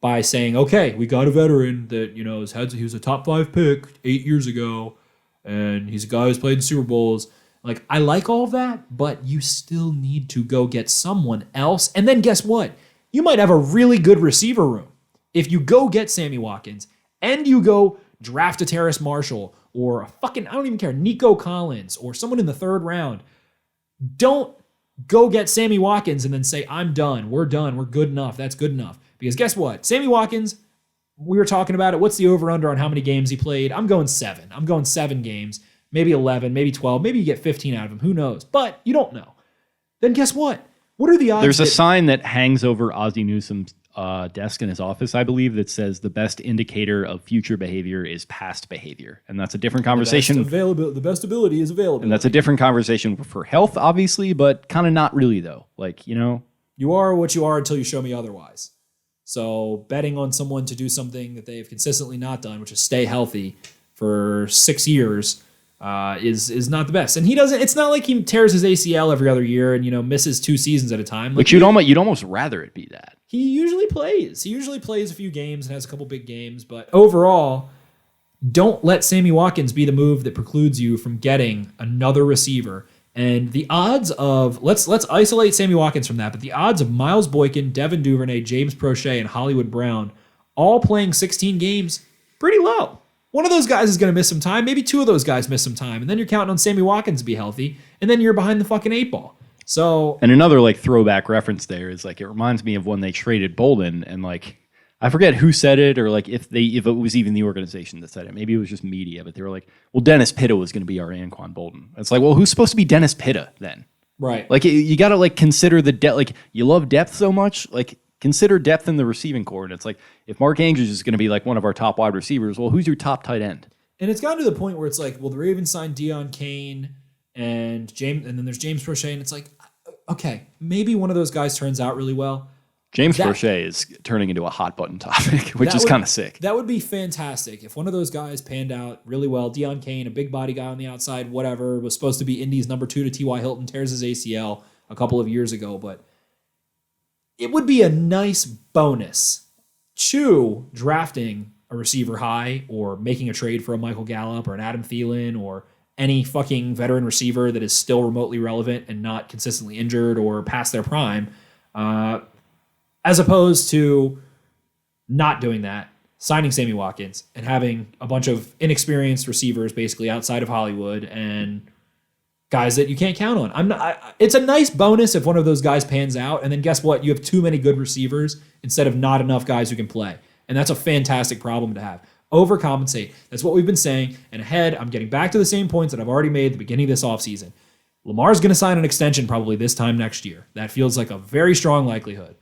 by saying, okay, we got a veteran that, you know, he was a top 5 pick 8 years ago, and he's a guy who's played in Super Bowls. Like, I like all of that, but you still need to go get someone else. And then guess what? You might have a really good receiver room. If you go get Sammy Watkins and you go draft a Terrace Marshall or a fucking, I don't even care, Nico Collins or someone in the 3rd round, don't go get Sammy Watkins and then say, I'm done, we're good enough, that's good enough. Because guess what? Sammy Watkins, we were talking about it. What's the over-under on how many games he played? I'm going 7. I'm going 7 games, maybe 11, maybe 12, maybe you get 15 out of him. Who knows? But you don't know. Then guess what? What are the odds? There's a sign that hangs over Ozzie Newsome's desk in his office, I believe, that says the best indicator of future behavior is past behavior. And that's a different conversation. The best ability is available. And that's a different conversation for health, obviously, but kind of not really, though. Like, you know. You are what you are until you show me otherwise. So betting on someone to do something that they've consistently not done, which is stay healthy for 6 years, is not the best. And he doesn't. It's not like he tears his ACL every other year and, you know, misses 2 seasons at a time. Like, but you'd almost rather it be that. He usually plays. He usually plays a few games and has a couple big games. But overall, don't let Sammy Watkins be the move that precludes you from getting another receiver. And the odds of, let's isolate Sammy Watkins from that, but the odds of Miles Boykin, Devin Duvernay, James Prochet, and Hollywood Brown all playing 16 games, pretty low. One of those guys is going to miss some time. Maybe 2 of those guys miss some time. And then you're counting on Sammy Watkins to be healthy. And then you're behind the fucking 8 ball. So, and another like throwback reference there is like, it reminds me of when they traded Bolden, and like, I forget who said it, or like if it was even the organization that said it. Maybe it was just media, but they were like, well, Dennis Pitta was going to be our Anquan Bolden. It's like, well, who's supposed to be Dennis Pitta then? Right. Like, you got to like consider the depth. Like, you love depth so much, like consider depth in the receiving core. And it's like, if Mark Andrews is going to be like one of our top wide receivers, well, who's your top tight end? And it's gotten to the point where it's like, well, the Ravens signed Deion Kane and then there's James Prochet, and it's like, okay, maybe one of those guys turns out really well. James Prochet is turning into a hot button topic, which is kind of sick. That would be fantastic if one of those guys panned out really well. Deion Kane, a big body guy on the outside, whatever, was supposed to be Indy's number 2 to T.Y. Hilton, tears his ACL a couple of years ago. But it would be a nice bonus to drafting a receiver high or making a trade for a Michael Gallup or an Adam Thielen or any fucking veteran receiver that is still remotely relevant and not consistently injured or past their prime. As opposed to not doing that, signing Sammy Watkins and having a bunch of inexperienced receivers basically outside of Hollywood and guys that you can't count on. It's a nice bonus if one of those guys pans out, and then guess what? You have too many good receivers instead of not enough guys who can play. And that's a fantastic problem to have. Overcompensate. That's what we've been saying. And ahead, I'm getting back to the same points that I've already made at the beginning of this offseason. Lamar's going to sign an extension probably this time next year. That feels like a very strong likelihood.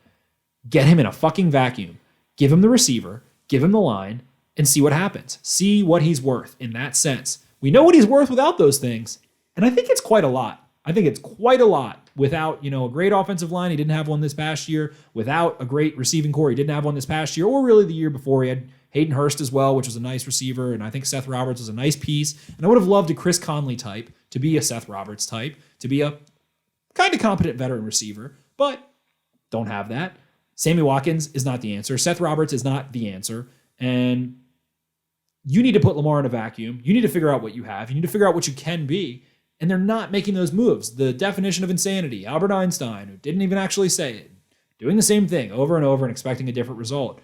Get him in a fucking vacuum. Give him the receiver, give him the line, and see what happens. See what he's worth in that sense. We know what he's worth without those things, and I think it's quite a lot. I think it's quite a lot without, a great offensive line. He didn't have one this past year. Without a great receiving core, he didn't have one this past year, or really the year before. He had Hayden Hurst as well, which was a nice receiver, and I think Seth Roberts was a nice piece. And I would have loved a Chris Conley type to be a Seth Roberts type, to be a kind of competent veteran receiver, but don't have that. Sammy Watkins is not the answer. Seth Roberts is not the answer. And you need to put Lamar in a vacuum. You need to figure out what you have. You need to figure out what you can be. And they're not making those moves. The definition of insanity, Albert Einstein, who didn't even actually say it, doing the same thing over and over and expecting a different result.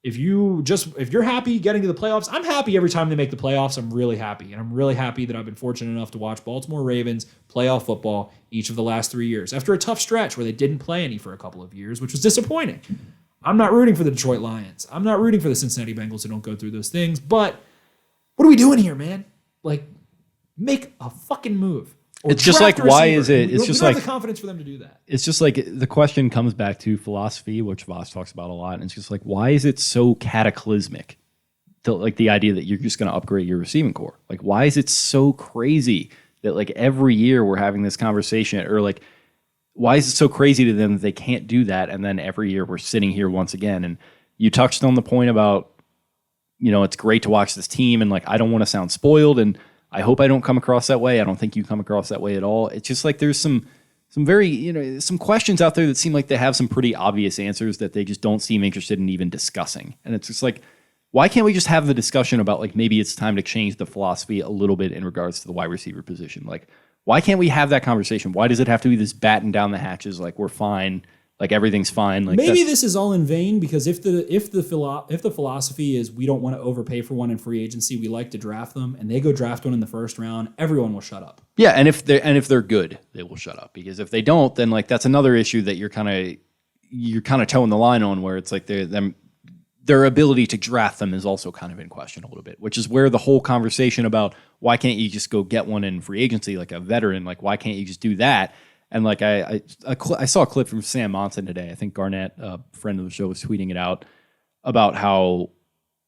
If you're happy getting to the playoffs, I'm happy every time they make the playoffs. I'm really happy. And I'm really happy that I've been fortunate enough to watch Baltimore Ravens playoff football each of the last 3 years after a tough stretch where they didn't play any for a couple of years, which was disappointing. I'm not rooting for the Detroit Lions. I'm not rooting for the Cincinnati Bengals who don't go through those things. But what are we doing here, man? Like, make a fucking move. It's just like, why is it? It's just we don't like have the confidence for them to do that. It's just like the question comes back to philosophy, which Voss talks about a lot. And it's just like, why is it so cataclysmic? Like the idea that you're just going to upgrade your receiving core. Like, why is it so crazy that like every year we're having this conversation, or like, why is it so crazy to them that they can't do that? And then every year we're sitting here once again. And you touched on the point about, it's great to watch this team, and like, I don't want to sound spoiled, and I hope I don't come across that way. I don't think you come across that way at all. It's just like there's some very, some questions out there that seem like they have some pretty obvious answers that they just don't seem interested in even discussing. And it's just like, why can't we just have the discussion about like maybe it's time to change the philosophy a little bit in regards to the wide receiver position? Like, why can't we have that conversation? Why does it have to be this batten down the hatches? Like, we're fine. Like, everything's fine. Like, maybe this is all in vain, because if the philosophy is we don't want to overpay for one in free agency, we like to draft them, and they go draft one in the first round, everyone will shut up. Yeah, and if they're good, they will shut up, because if they don't, then like that's another issue that you're kind of towing the line on, where it's like their ability to draft them is also kind of in question a little bit, which is where the whole conversation about why can't you just go get one in free agency, like a veteran, like why can't you just do that? And like I saw a clip from Sam Monson today. I think Garnett, a friend of the show, was tweeting it out about how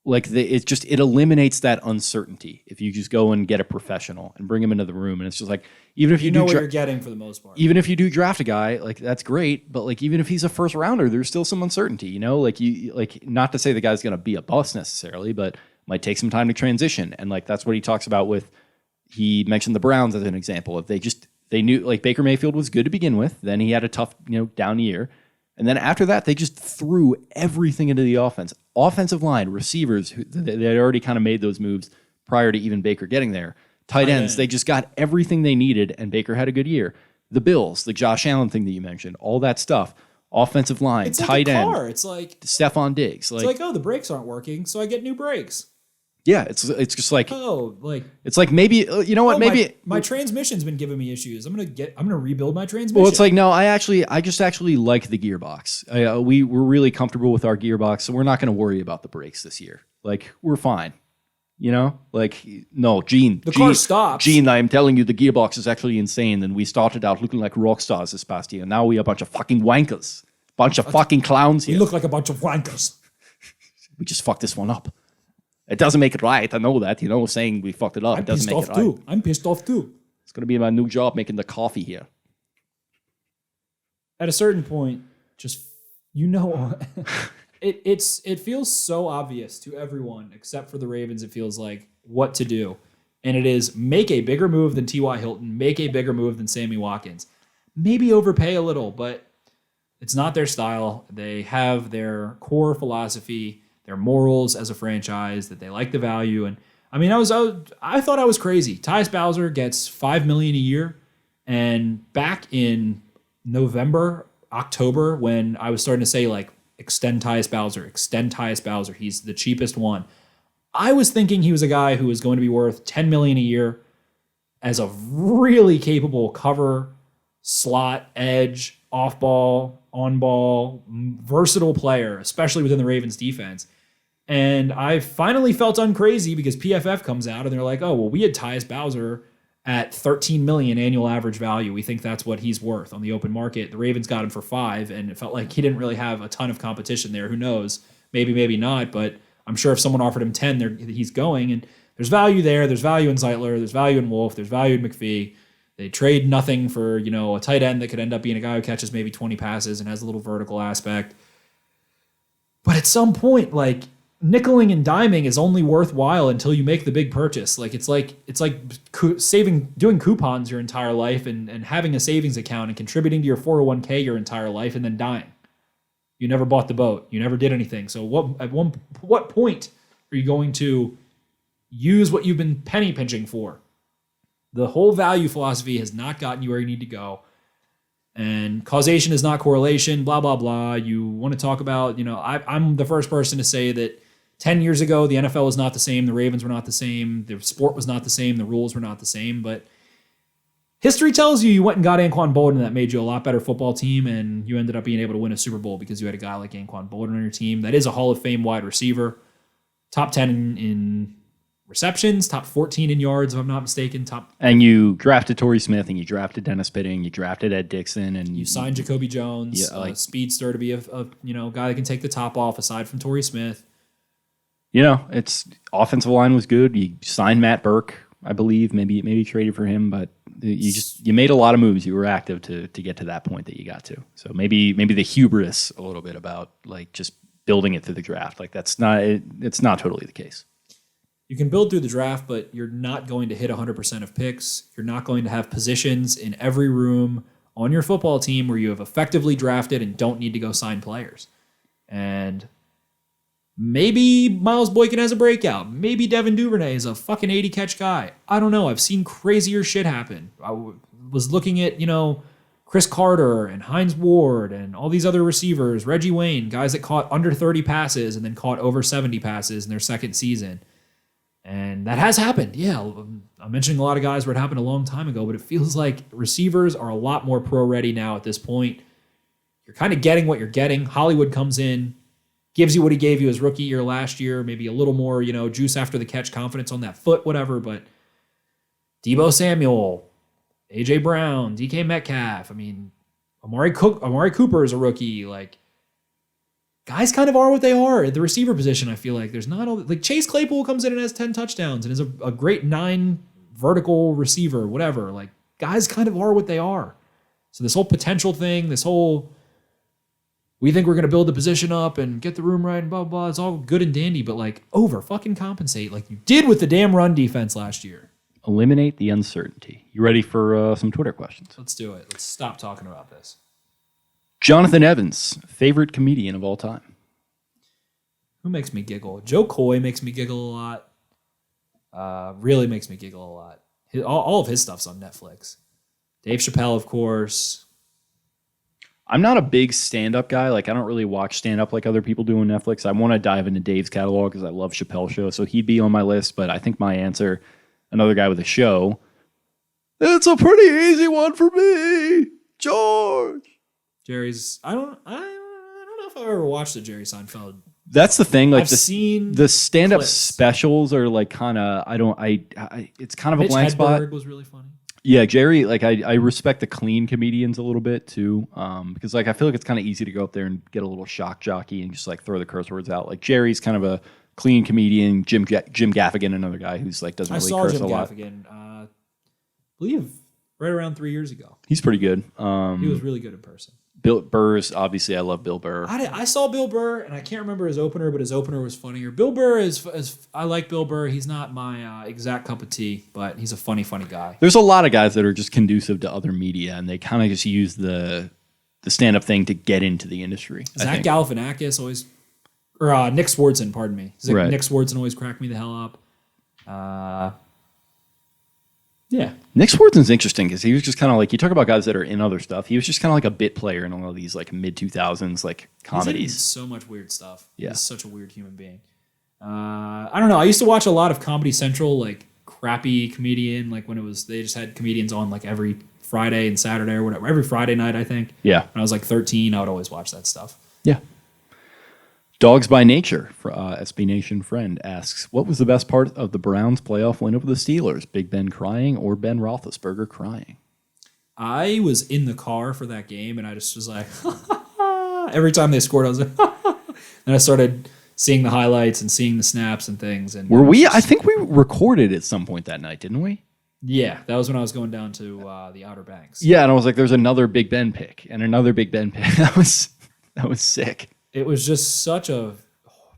like it eliminates that uncertainty if you just go and get a professional and bring him into the room. And it's just like, even if you know what you're getting for the most part, even if you do draft a guy, like that's great, but like even if he's a first rounder, there's still some uncertainty. Like not to say the guy's going to be a bust necessarily, but might take some time to transition. And like that's what he talks about with. He mentioned the Browns as an example. If they knew like Baker Mayfield was good to begin with. Then he had a tough, down year. And then after that, they just threw everything into the offense. Offensive line, receivers, they had already kind of made those moves prior to even Baker getting there. Tight ends, they just got everything they needed, and Baker had a good year. The Bills, the Josh Allen thing that you mentioned, all that stuff. Offensive line, it's tight like a end. car. It's like Stephon Diggs. It's like, oh, the brakes aren't working, so I get new brakes. Yeah, it's just like it's like maybe maybe my transmission's been giving me issues. I'm gonna rebuild my transmission. Well, it's like no, I just actually like the gearbox. We're really comfortable with our gearbox, so we're not going to worry about the brakes this year. Like we're fine, Like no, Gene, car stops. Gene, I am telling you, the gearbox is actually insane. And we started out looking like rock stars this past year. Now we are a bunch of fucking wankers, bunch of fucking clowns here. We look like a bunch of wankers. We just fucked this one up. It doesn't make it right. I know that. Saying we fucked it up. It doesn't make it right. I'm pissed off too. It's going to be my new job making the coffee here. At a certain point, just it feels so obvious to everyone except for the Ravens. It feels like what to do, and it is make a bigger move than T.Y. Hilton, make a bigger move than Sammy Watkins, maybe overpay a little, but it's not their style. They have their core philosophy, their morals as a franchise, that they like the value. And I mean, I thought I was crazy. Tyus Bowser gets $5 million a year, and back in November, October, when I was starting to say like extend Tyus Bowser, he's the cheapest one. I was thinking he was a guy who was going to be worth $10 million a year as a really capable cover, slot, edge, off ball, on ball, versatile player, especially within the Ravens defense. And I finally felt uncrazy because PFF comes out and they're like, oh, well, we had Tyus Bowser at $13 million annual average value. We think that's what he's worth on the open market. The Ravens got him for $5 million, and it felt like he didn't really have a ton of competition there. Who knows? Maybe not, but I'm sure if someone offered him 10, he's going. And there's value there. There's value in Zeitler. There's value in Wolf. There's value in McPhee. They trade nothing for, a tight end that could end up being a guy who catches maybe 20 passes and has a little vertical aspect. But at some point, like, nickeling and diming is only worthwhile until you make the big purchase. Like it's like doing coupons your entire life and having a savings account and contributing to your 401k your entire life and then dying. You never bought the boat. You never did anything. So what point are you going to use what you've been penny pinching for? The whole value philosophy has not gotten you where you need to go. And causation is not correlation, blah, blah, blah. You want to talk about, I'm the first person to say that 10 years ago, the NFL was not the same. The Ravens were not the same. The sport was not the same. The rules were not the same. But history tells you went and got Anquan Boldin. That made you a lot better football team, and you ended up being able to win a Super Bowl because you had a guy like Anquan Boldin on your team. That is a Hall of Fame wide receiver. Top 10 in receptions, top 14 in yards, if I'm not mistaken. And you drafted Torrey Smith, and you drafted Dennis Pitting, you drafted Ed Dixon, and you signed Jacoby Jones, a speedster to be a guy that can take the top off aside from Torrey Smith. It's offensive line was good. You signed Matt Burke, I believe. Maybe traded for him, but you made a lot of moves. You were active to get to that point that you got to. So maybe the hubris a little bit about like just building it through the draft. Like it's not totally the case. You can build through the draft, but you're not going to hit 100% of picks. You're not going to have positions in every room on your football team where you have effectively drafted and don't need to go sign players. And maybe Miles Boykin has a breakout. Maybe Devin Duvernay is a fucking 80-catch guy. I don't know. I've seen crazier shit happen. I was looking at, Chris Carter and Hines Ward and all these other receivers, Reggie Wayne, guys that caught under 30 passes and then caught over 70 passes in their second season. And that has happened. Yeah, I'm mentioning a lot of guys where it happened a long time ago, but it feels like receivers are a lot more pro-ready now at this point. You're kind of getting what you're getting. Hollywood comes in, gives you what he gave you his rookie year last year, maybe a little more, juice after the catch, confidence on that foot, whatever. But Deebo Samuel, A.J. Brown, DK Metcalf, Amari Cooper is a rookie. Like, guys kind of are what they are at the receiver position. I feel like there's not all like Chase Claypool comes in and has 10 touchdowns and is a great 9 vertical receiver, whatever. Like, guys kind of are what they are. So this whole potential thing, we think we're going to build the position up and get the room right and blah, blah, blah. It's all good and dandy, but like over fucking compensate like you did with the damn run defense last year. Eliminate the uncertainty. You ready for some Twitter questions? Let's do it. Let's stop talking about this. Jonathan Evans, favorite comedian of all time. Who makes me giggle? Joe Coy makes me giggle a lot. Really makes me giggle a lot. All of his stuff's on Netflix. Dave Chappelle, of course. I'm not a big stand-up guy. Like, I don't really watch stand-up like other people do on Netflix. I want to dive into Dave's catalog because I love Chappelle Show, so he'd be on my list. But I think my answer, another guy with a show, it's a pretty easy one for me, George. Jerry's. I don't know if I've ever watched the Jerry Seinfeld. That's the thing. Like, I've seen the stand-up clips. Specials are like kind of. It's kind of Mitch a blank spot. Hedberg was really funny. Yeah, Jerry, like I respect the clean comedians a little bit too, because like I feel like it's kind of easy to go up there and get a little shock jockey and just like throw the curse words out. Like Jerry's kind of a clean comedian. Jim Gaffigan, another guy who's like doesn't really curse a lot. I saw Jim Gaffigan, I believe right around 3 years ago. He's pretty good. He was really good in person. Bill Burr's obviously I love Bill Burr. I saw Bill Burr and I can't remember his opener, but his opener was funnier. Bill Burr is I like Bill Burr. He's not my exact cup of tea, but he's a funny guy. There's a lot of guys that are just conducive to other media, and they kind of just use the stand-up thing to get into the industry. Zach Galifianakis always, or Nick Swardson, pardon me. Right. Nick Swardson always cracked me the hell up. Yeah. Nick Swardson's interesting because he was just kind of like, you talk about guys that are in other stuff. He was just kind of like a bit player in all of these like mid-2000s like comedies. He's in so much weird stuff. Yeah. He's such a weird human being. I don't know. I used to watch a lot of Comedy Central, like crappy comedian, like when they just had comedians on like every Friday and Saturday or whatever. Every Friday night, I think. Yeah. When I was like 13, I would always watch that stuff. Yeah. Dogs by Nature, for SB Nation friend, asks, what was the best part of the Browns' playoff win over the Steelers? Big Ben crying or Ben Roethlisberger crying? I was in the car for that game, and I just was like, every time they scored, I was like, and I started seeing the highlights and seeing the snaps and things. And were we? I think we recorded at some point that night, didn't we? Yeah, that was when I was going down to the Outer Banks. Yeah, and I was like, there's another Big Ben pick and another Big Ben pick. That was sick. It was just such a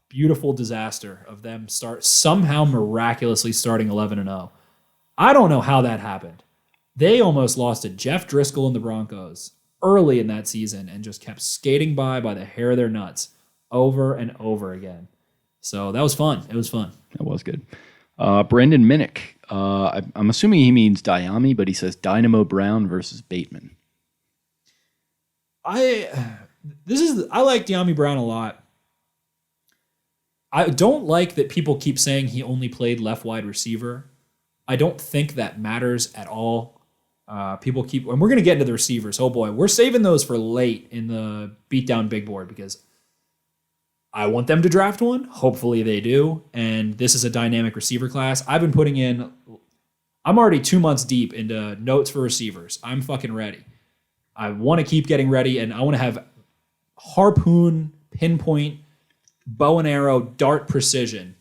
beautiful disaster of them somehow miraculously starting 11-0. I don't know how that happened. They almost lost to Jeff Driscoll and the Broncos early in that season and just kept skating by the hair of their nuts over and over again. So that was fun. It was fun. That was good. Brendan Minnick. I'm assuming he means Diami, but he says Dynamo Brown versus Bateman. I like De'Ami Brown a lot. I don't like that people keep saying he only played left wide receiver. I don't think that matters at all. People keep, and we're going to get into the receivers. Oh boy, we're saving those for late in the beatdown big board because I want them to draft one. Hopefully they do. And this is a dynamic receiver class. I'm already 2 months deep into notes for receivers. I'm fucking ready. I want to keep getting ready, and I want to have harpoon, pinpoint, bow and arrow, dart precision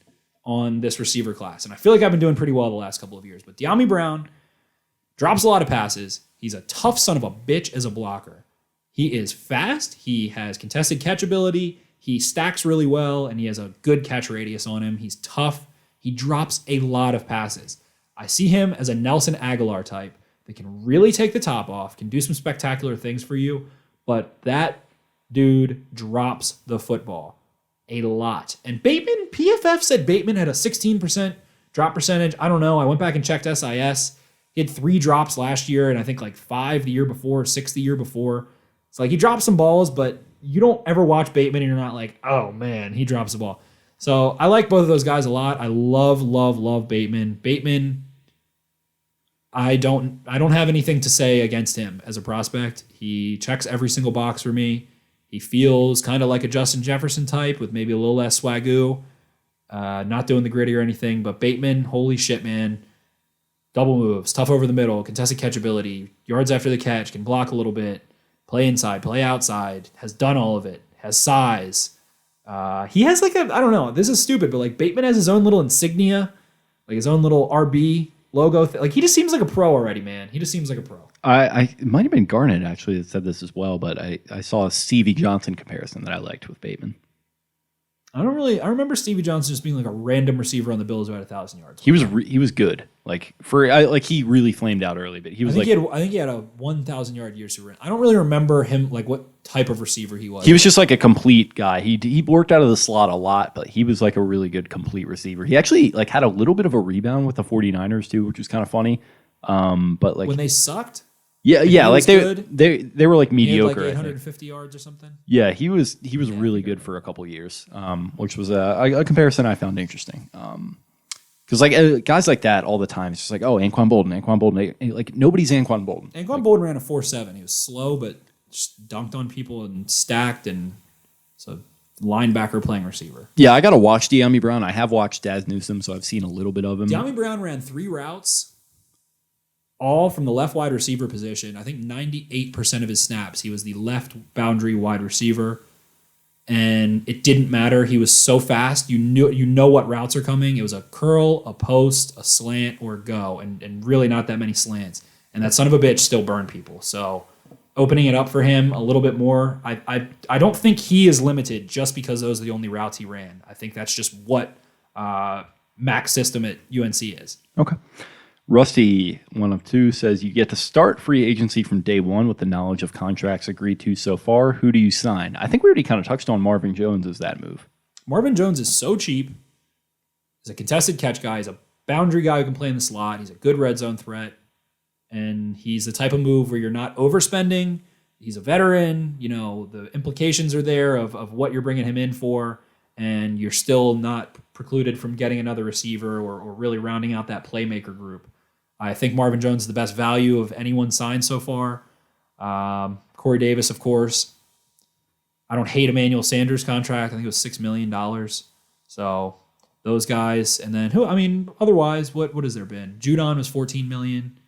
on this receiver class. And I feel like I've been doing pretty well the last couple of years. But De'Ami Brown drops a lot of passes. He's a tough son of a bitch as a blocker. He is fast. He has contested catch ability. He stacks really well, and he has a good catch radius on him. He's tough. He drops a lot of passes. I see him as a Nelson Aguilar type that can really take the top off, can do some spectacular things for you, but that dude drops the football a lot. And Bateman, PFF said Bateman had a 16% drop percentage. I don't know. I went back and checked SIS. He had 3 drops last year, and I think like 5 the year before, 6 the year before. It's like he dropped some balls, but you don't ever watch Bateman and you're not like, oh man, he drops the ball. So I like both of those guys a lot. I love Bateman. Bateman, I don't have anything to say against him as a prospect. He checks every single box for me. He feels kind of like a Justin Jefferson type with maybe a little less swagoo. Not doing the gritty or anything, but Bateman, holy shit, man. Double moves, tough over the middle, contested catch ability, yards after the catch, can block a little bit, play inside, play outside, has done all of it, has size. He has like I don't know, this is stupid, but like Bateman has his own little insignia, like his own little RB logo. Like he just seems like a pro already, man. He just seems like a pro. It might have been Garnett actually that said this as well, but I saw a Stevie Johnson comparison that I liked with Bateman. I remember Stevie Johnson just being like a random receiver on the Bills who had 1,000 yards. He was good. He really flamed out early, but he was I think he had a 1,000 yard year super. I don't really remember him like what type of receiver he was. He was just like a complete guy. He worked out of the slot a lot, but he was like a really good complete receiver. He actually like had a little bit of a rebound with the 49ers too, which was kind of funny. But like when they sucked. Yeah, like they were like mediocre. He had like 850 yards or something. Yeah, he was really good for a couple years, which was a comparison I found interesting. Because like guys like that all the time, it's just like, oh, Anquan Bolden. Like nobody's Anquan Bolden. Anquan Bolden ran a 4.7. He was slow, but just dunked on people and stacked, and so linebacker playing receiver. Yeah, I got to watch De'Ami Brown. I have watched Daz Newsome, so I've seen a little bit of him. De'Ami Brown ran 3 routes. All from the left wide receiver position. I think 98% of his snaps, he was the left boundary wide receiver. And it didn't matter. He was so fast. You know what routes are coming. It was a curl, a post, a slant, or a go. And really not that many slants. And that son of a bitch still burned people. So opening it up for him a little bit more. I don't think he is limited just because those are the only routes he ran. I think that's just what Mac's system at UNC is. Okay. Rusty, 1 of 2, says you get to start free agency from day one with the knowledge of contracts agreed to so far. Who do you sign? I think we already kind of touched on Marvin Jones as that move. Marvin Jones is so cheap. He's a contested catch guy. He's a boundary guy who can play in the slot. He's a good red zone threat. And he's the type of move where you're not overspending. He's a veteran. You know, the implications are there of what you're bringing him in for. And you're still not precluded from getting another receiver or really rounding out that playmaker group. I think Marvin Jones is the best value of anyone signed so far. Corey Davis, of course. I don't hate Emmanuel Sanders' contract. I think it was $6 million. So those guys. And then otherwise, what has there been? Judon was $14 million.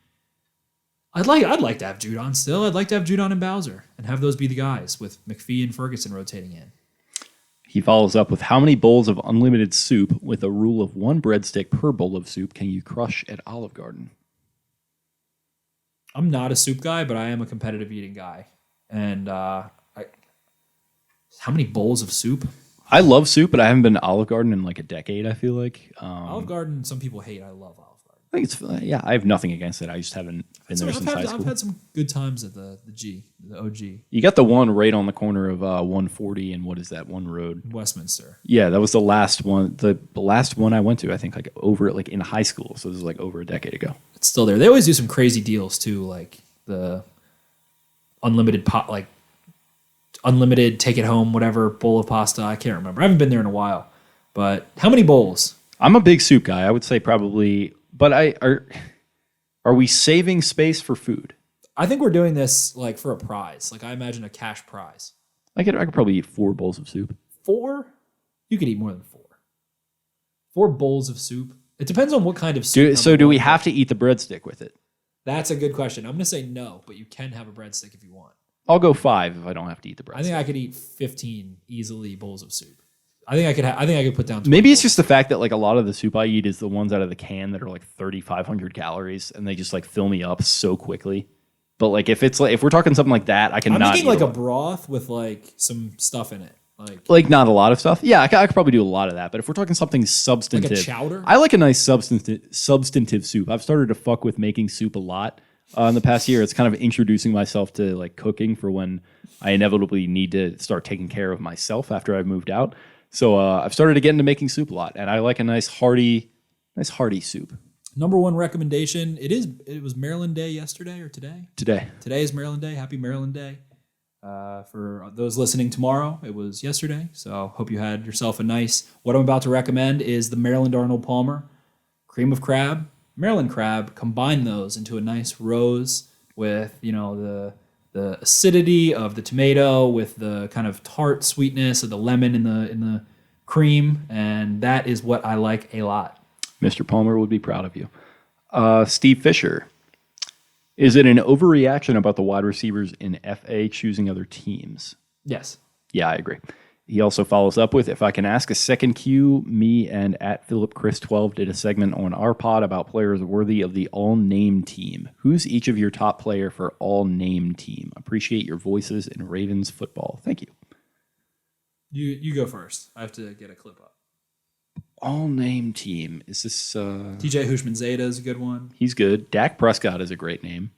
I'd like to have Judon still. I'd like to have Judon and Bowser and have those be the guys with McPhee and Ferguson rotating in. He follows up with how many bowls of unlimited soup with a rule of 1 breadstick per bowl of soup can you crush at Olive Garden? I'm not a soup guy, but I am a competitive eating guy. And how many bowls of soup? I love soup, but I haven't been to Olive Garden in like a decade, I feel like. Olive Garden, some people hate. I love Olive Garden. I think it's, I have nothing against it. I just haven't been there since high school. I've had some good times at the OG. You got the one right on the corner of 140 and what is that one road? Westminster. Yeah, that was the last one. The last one I went to, I think, like in high school. So this is like over a decade ago. It's still there. They always do some crazy deals too, like the unlimited pot, like unlimited, take it home, whatever, bowl of pasta. I can't remember. I haven't been there in a while. But how many bowls? I'm a big soup guy. I would say probably, but are we saving space for food? I think we're doing this like for a prize. Like I imagine a cash prize. I could probably eat 4 bowls of soup. 4? You could eat more than 4. 4 bowls of soup. It depends on what kind of soup. Do we have to eat the breadstick with it? That's a good question. I'm going to say no, but you can have a breadstick if you want. I'll go 5 if I don't have to eat the breadstick. I think I could eat 15 easily bowls of soup. I think I could put down 20 Maybe it's bowls. just the fact that like a lot of the soup I eat is the ones out of the can that are like 3,500 calories and they just like fill me up so quickly. But like if we're talking something like that, I can I'm not thinking eat like a a lot. broth with like some stuff in it. Like not a lot of stuff. Yeah, I could probably do a lot of that. But if we're talking something substantive, like a chowder? I like a nice substantive soup. I've started to fuck with making soup a lot in the past year. It's kind of introducing myself to like cooking for when I inevitably need to start taking care of myself after I've moved out. So I've started to get into making soup a lot, and I like a nice hearty soup. Number 1 recommendation. It was Maryland Day yesterday or today? Today Today is Maryland Day. Happy Maryland Day. For those listening tomorrow, it was yesterday. So hope you had yourself a nice. What I'm about to recommend is the Maryland Arnold Palmer cream of crab, Maryland crab. Combine those into a nice rose with the acidity of the tomato with the kind of tart sweetness of the lemon in the cream, and that is what I like a lot. Mr. Palmer would be proud of you. Steve Fisher. Is it an overreaction about the wide receivers in FA choosing other teams? Yes. Yeah, I agree. He also follows up with, if I can ask a second cue, me and @PhilipChris12 did a segment on our pod about players worthy of the all-name team. Who's each of your top player for all-name team? Appreciate your voices in Ravens football. Thank you. You go first. I have to get a clip up. All-name team. Is this... TJ Hushman-Zeta is a good one. He's good. Dak Prescott is a great name.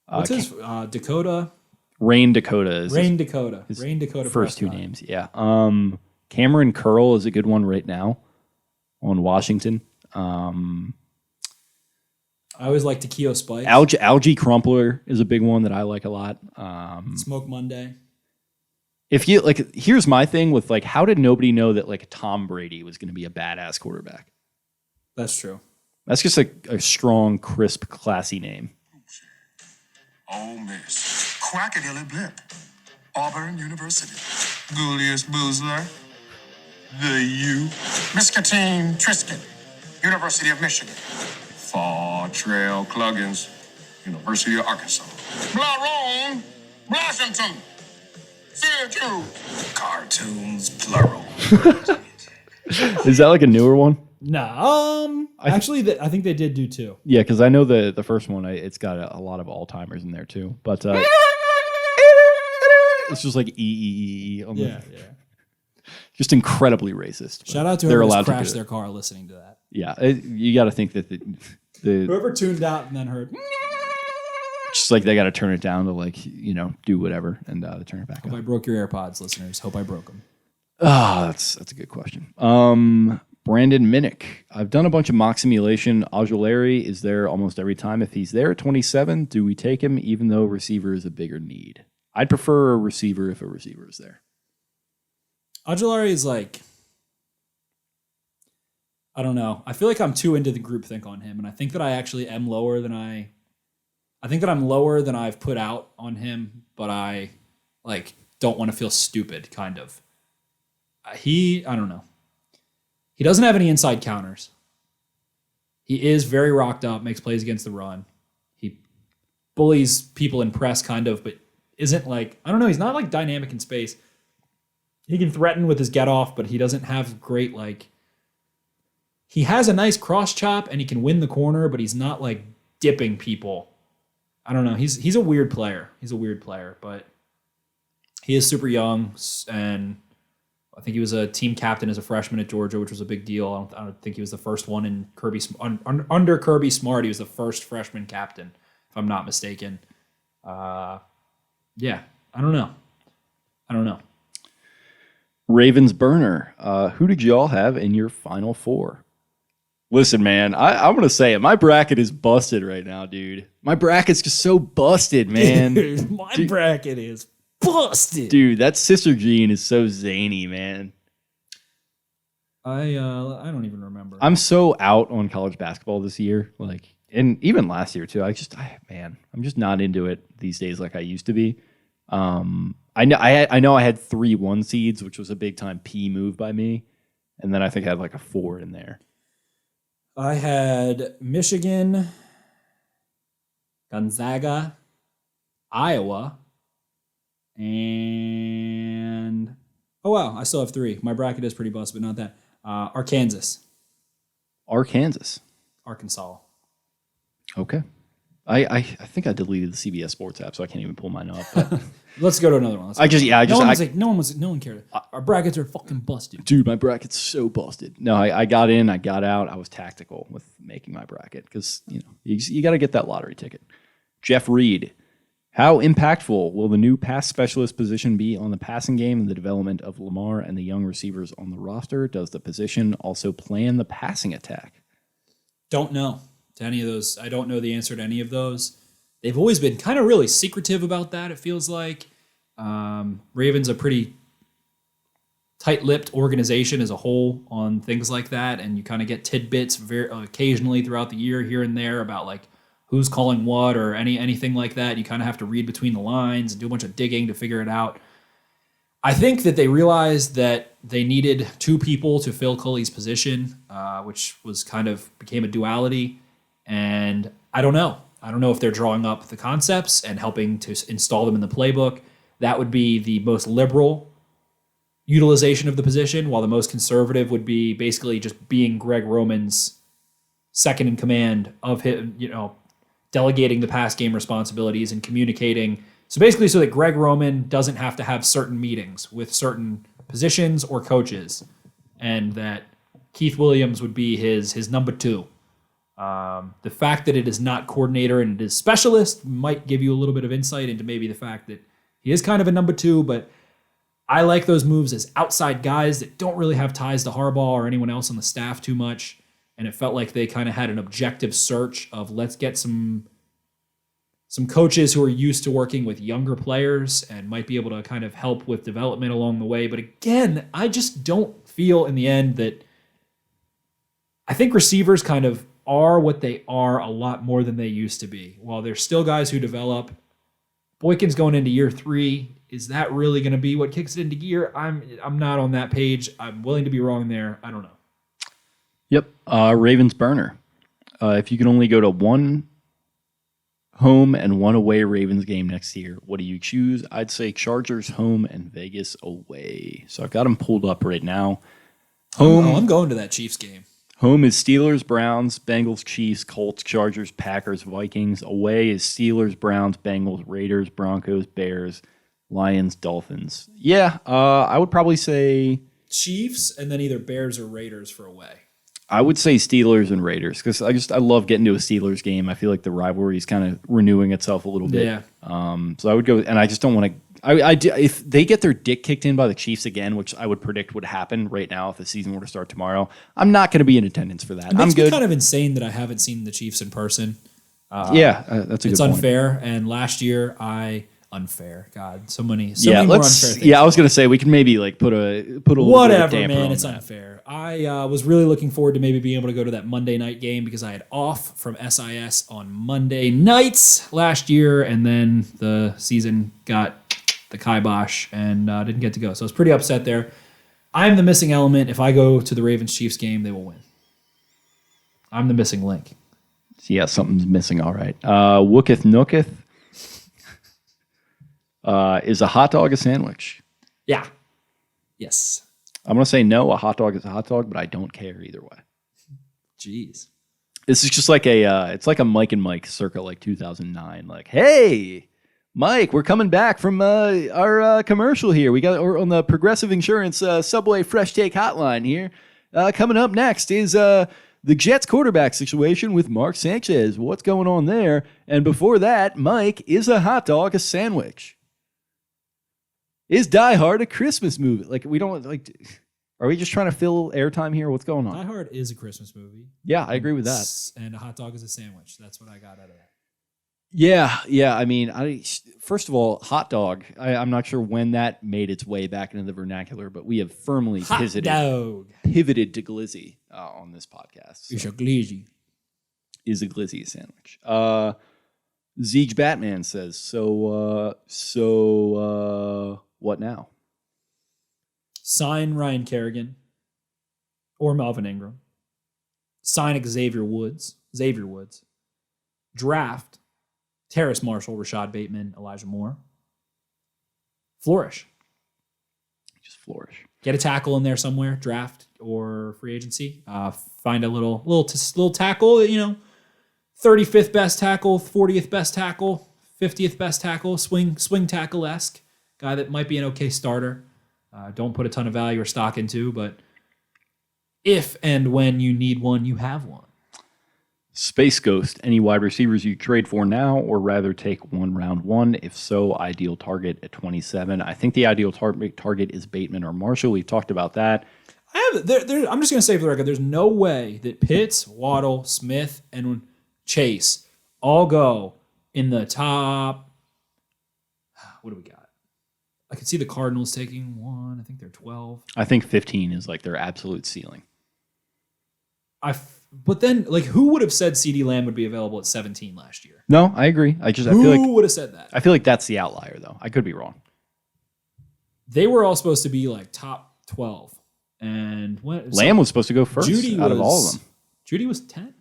What's his... Dakota... Rain Dakota is Rain Dakota first 2 Prescott. names. Yeah. Cameron Curl is a good one right now on Washington. I always like Takeo Spice. Algie Crumpler is a big one that I like a lot. Smoke Monday. If you like, here's my thing with like, how did nobody know that like Tom Brady was going to be a badass quarterback? That's true. That's just a strong, crisp, classy name. Ole Miss, Quackadilly Blip, Auburn University, Julius Boozler, the U, Miskatine Trisket, University of Michigan, Fall Trail Cluggins, University of Arkansas, Blarone, Washington, Syracuse, cartoons plural. Is that like a newer one? No, actually, I think they did do 2. Yeah, because I know the first one. It's got a lot of Alzheimer's in there too. But it's just like E. On Yeah. just incredibly racist. Shout out to they're whoever allowed to crashed do their it. car listening to that. Yeah, you got to think that the Whoever tuned out and then heard. just like they got to turn it down to like do whatever and turn it back Hope up. I broke your AirPods, listeners. Hope I broke them. That's a good question. Brandon Minnick. I've done a bunch of mock simulation. Ojulari is there almost every time. If he's there at 27, do we take him even though receiver is a bigger need? I'd prefer a receiver if a receiver is there. Ojulari is like, I don't know. I feel like I'm too into the groupthink on him, and I think that I actually am lower than I think that I'm lower than I've put out on him, but I like don't want to feel stupid, kind of. I don't know. He doesn't have any inside counters. He is very rocked up, makes plays against the run. He bullies people in press, kind of, but isn't like, I don't know, he's not like dynamic in space. He can threaten with his get off, but he doesn't have great, like, he has a nice cross chop and he can win the corner, but he's not like dipping people. I don't know. He's a weird player. He's a weird player, but he is super young, and I think he was a team captain as a freshman at Georgia, which was a big deal. I don't think he was the first one in under Kirby Smart. He was the first freshman captain, if I'm not mistaken. Yeah, I don't know. Ravens burner. Who did y'all have in your final 4? Listen, man, I'm going to say it. My bracket is busted right now, dude. My bracket's just so busted, man. My bracket is busted. Dude, that Sister Jean is so zany, man. I don't even remember. I'm so out on college basketball this year, like, and even last year too. I'm just not into it these days like I used to be. I know I had 3 1 seeds, which was a big time P move by me, and then I think I had like a 4 in there. I had Michigan, Gonzaga, Iowa, and oh wow, I still have 3. My bracket is pretty busted, but not that. Arkansas. Arkansas. Okay. I think I deleted the CBS Sports app, so I can't even pull mine up. But Let's go to another one. No one cared. Our brackets are fucking busted. Dude, my bracket's so busted. No, I got in, I got out. I was tactical with making my bracket because you got to get that lottery ticket. Jeff Reed, how impactful will the new pass specialist position be on the passing game and the development of Lamar and the young receivers on the roster? Does the position also plan the passing attack? Don't know to any of those. I don't know the answer to any of those. They've always been kind of really secretive about that, it feels like. Ravens a pretty tight-lipped organization as a whole on things like that, and you kind of get tidbits very occasionally throughout the year here and there about like who's calling what or anything like that. You kind of have to read between the lines and do a bunch of digging to figure it out. I think that they realized that they needed 2 people to fill Culley's position, which was became a duality. And I don't know. I don't know if they're drawing up the concepts and helping to install them in the playbook. That would be the most liberal utilization of the position, while the most conservative would be basically just being Greg Roman's second in command of him, delegating the pass game responsibilities and communicating. So basically so that Greg Roman doesn't have to have certain meetings with certain positions or coaches, and that Keith Williams would be his number 2. The fact that it is not coordinator and it is specialist might give you a little bit of insight into maybe the fact that he is kind of a number 2, but I like those moves as outside guys that don't really have ties to Harbaugh or anyone else on the staff too much. And it felt like they kind of had an objective search of let's get some coaches who are used to working with younger players and might be able to kind of help with development along the way. But again, I just don't feel in the end that I think receivers kind of are what they are a lot more than they used to be. While there's still guys who develop, Boykin's going into year 3. Is that really going to be what kicks it into gear? I'm not on that page. I'm willing to be wrong there. I don't know. Yep. Ravens burner. If you can only go to 1 home and 1 away Ravens game next year, what do you choose? I'd say Chargers home and Vegas away. So I've got them pulled up right now. Home. I'm going to that Chiefs game. Home is Steelers, Browns, Bengals, Chiefs, Colts, Chargers, Packers, Vikings. Away is Steelers, Browns, Bengals, Raiders, Broncos, Bears, Lions, Dolphins. Yeah, I would probably say Chiefs and then either Bears or Raiders for away. I would say Steelers and Raiders because I love getting to a Steelers game. I feel like the rivalry is kind of renewing itself a little bit. Yeah. So I would go, and I just don't want to. If they get their dick kicked in by the Chiefs again, which I would predict would happen right now if the season were to start tomorrow, I'm not going to be in attendance for that. It makes I'm good. me kind of insane that I haven't seen the Chiefs in person. That's a good point. It's unfair, and last year unfair. God, so many more unfair things. Yeah, I was gonna say we can maybe like put a little whatever, bit of damper man. on It's that. unfair. I was really looking forward to maybe being able to go to that Monday night game because I had off from SIS on Monday nights last year, and then the season got the kibosh and didn't get to go. So I was pretty upset there. I'm the missing element. If I go to the Ravens-Chiefs game, they will win. I'm the missing link. Yeah, something's missing. All right. Wooketh Nooketh. Is a hot dog a sandwich? Yeah. Yes. I'm going to say no, a hot dog is a hot dog, but I don't care either way. Jeez. This is just like it's like a Mike and Mike circa like 2009. Like, hey, Mike, we're coming back from our commercial here. We're on the Progressive Insurance Subway Fresh Take Hotline here. Coming up next is the Jets quarterback situation with Mark Sanchez. What's going on there? And before that, Mike, is a hot dog a sandwich? Is Die Hard a Christmas movie? Like, we don't like. Are we just trying to fill airtime here? What's going on? Die Hard is a Christmas movie. Yeah, I agree with that. And a hot dog is a sandwich. That's what I got out of that. Yeah. I mean, first of all, hot dog. I'm not sure when that made its way back into the vernacular, but we have firmly pivoted to glizzy on this podcast. It's a glizzy. Is a glizzy a sandwich? Zeeg Batman says, so what now? Sign Ryan Kerrigan or Melvin Ingram. Sign Xavier Woods. Draft Terrace Marshall, Rashad Bateman, Elijah Moore. Flourish. Just flourish. Get a tackle in there somewhere, draft or free agency. Find a little tackle, 35th best tackle, 40th best tackle, 50th best tackle, swing tackle-esque guy that might be an okay starter. Don't put a ton of value or stock into, but if and when you need one, you have one. Space Ghost, any wide receivers you trade for now or rather take round one? If so, ideal target at 27. I think the ideal target is Bateman or Marshall. We've talked about that. I'm just going to say for the record, there's no way that Pitts, Waddle, Smith, and Chase all go in the top. What do we got? I could see the Cardinals taking one. I think they're 12. I think 15 is like their absolute ceiling. But then, who would have said CeeDee Lamb would be available at 17 last year? No, I agree. I feel like Who would have said that? I feel like that's the outlier, though. I could be wrong. They were all supposed to be top 12, and Lamb was supposed to go first out of all of them. Judy was 10,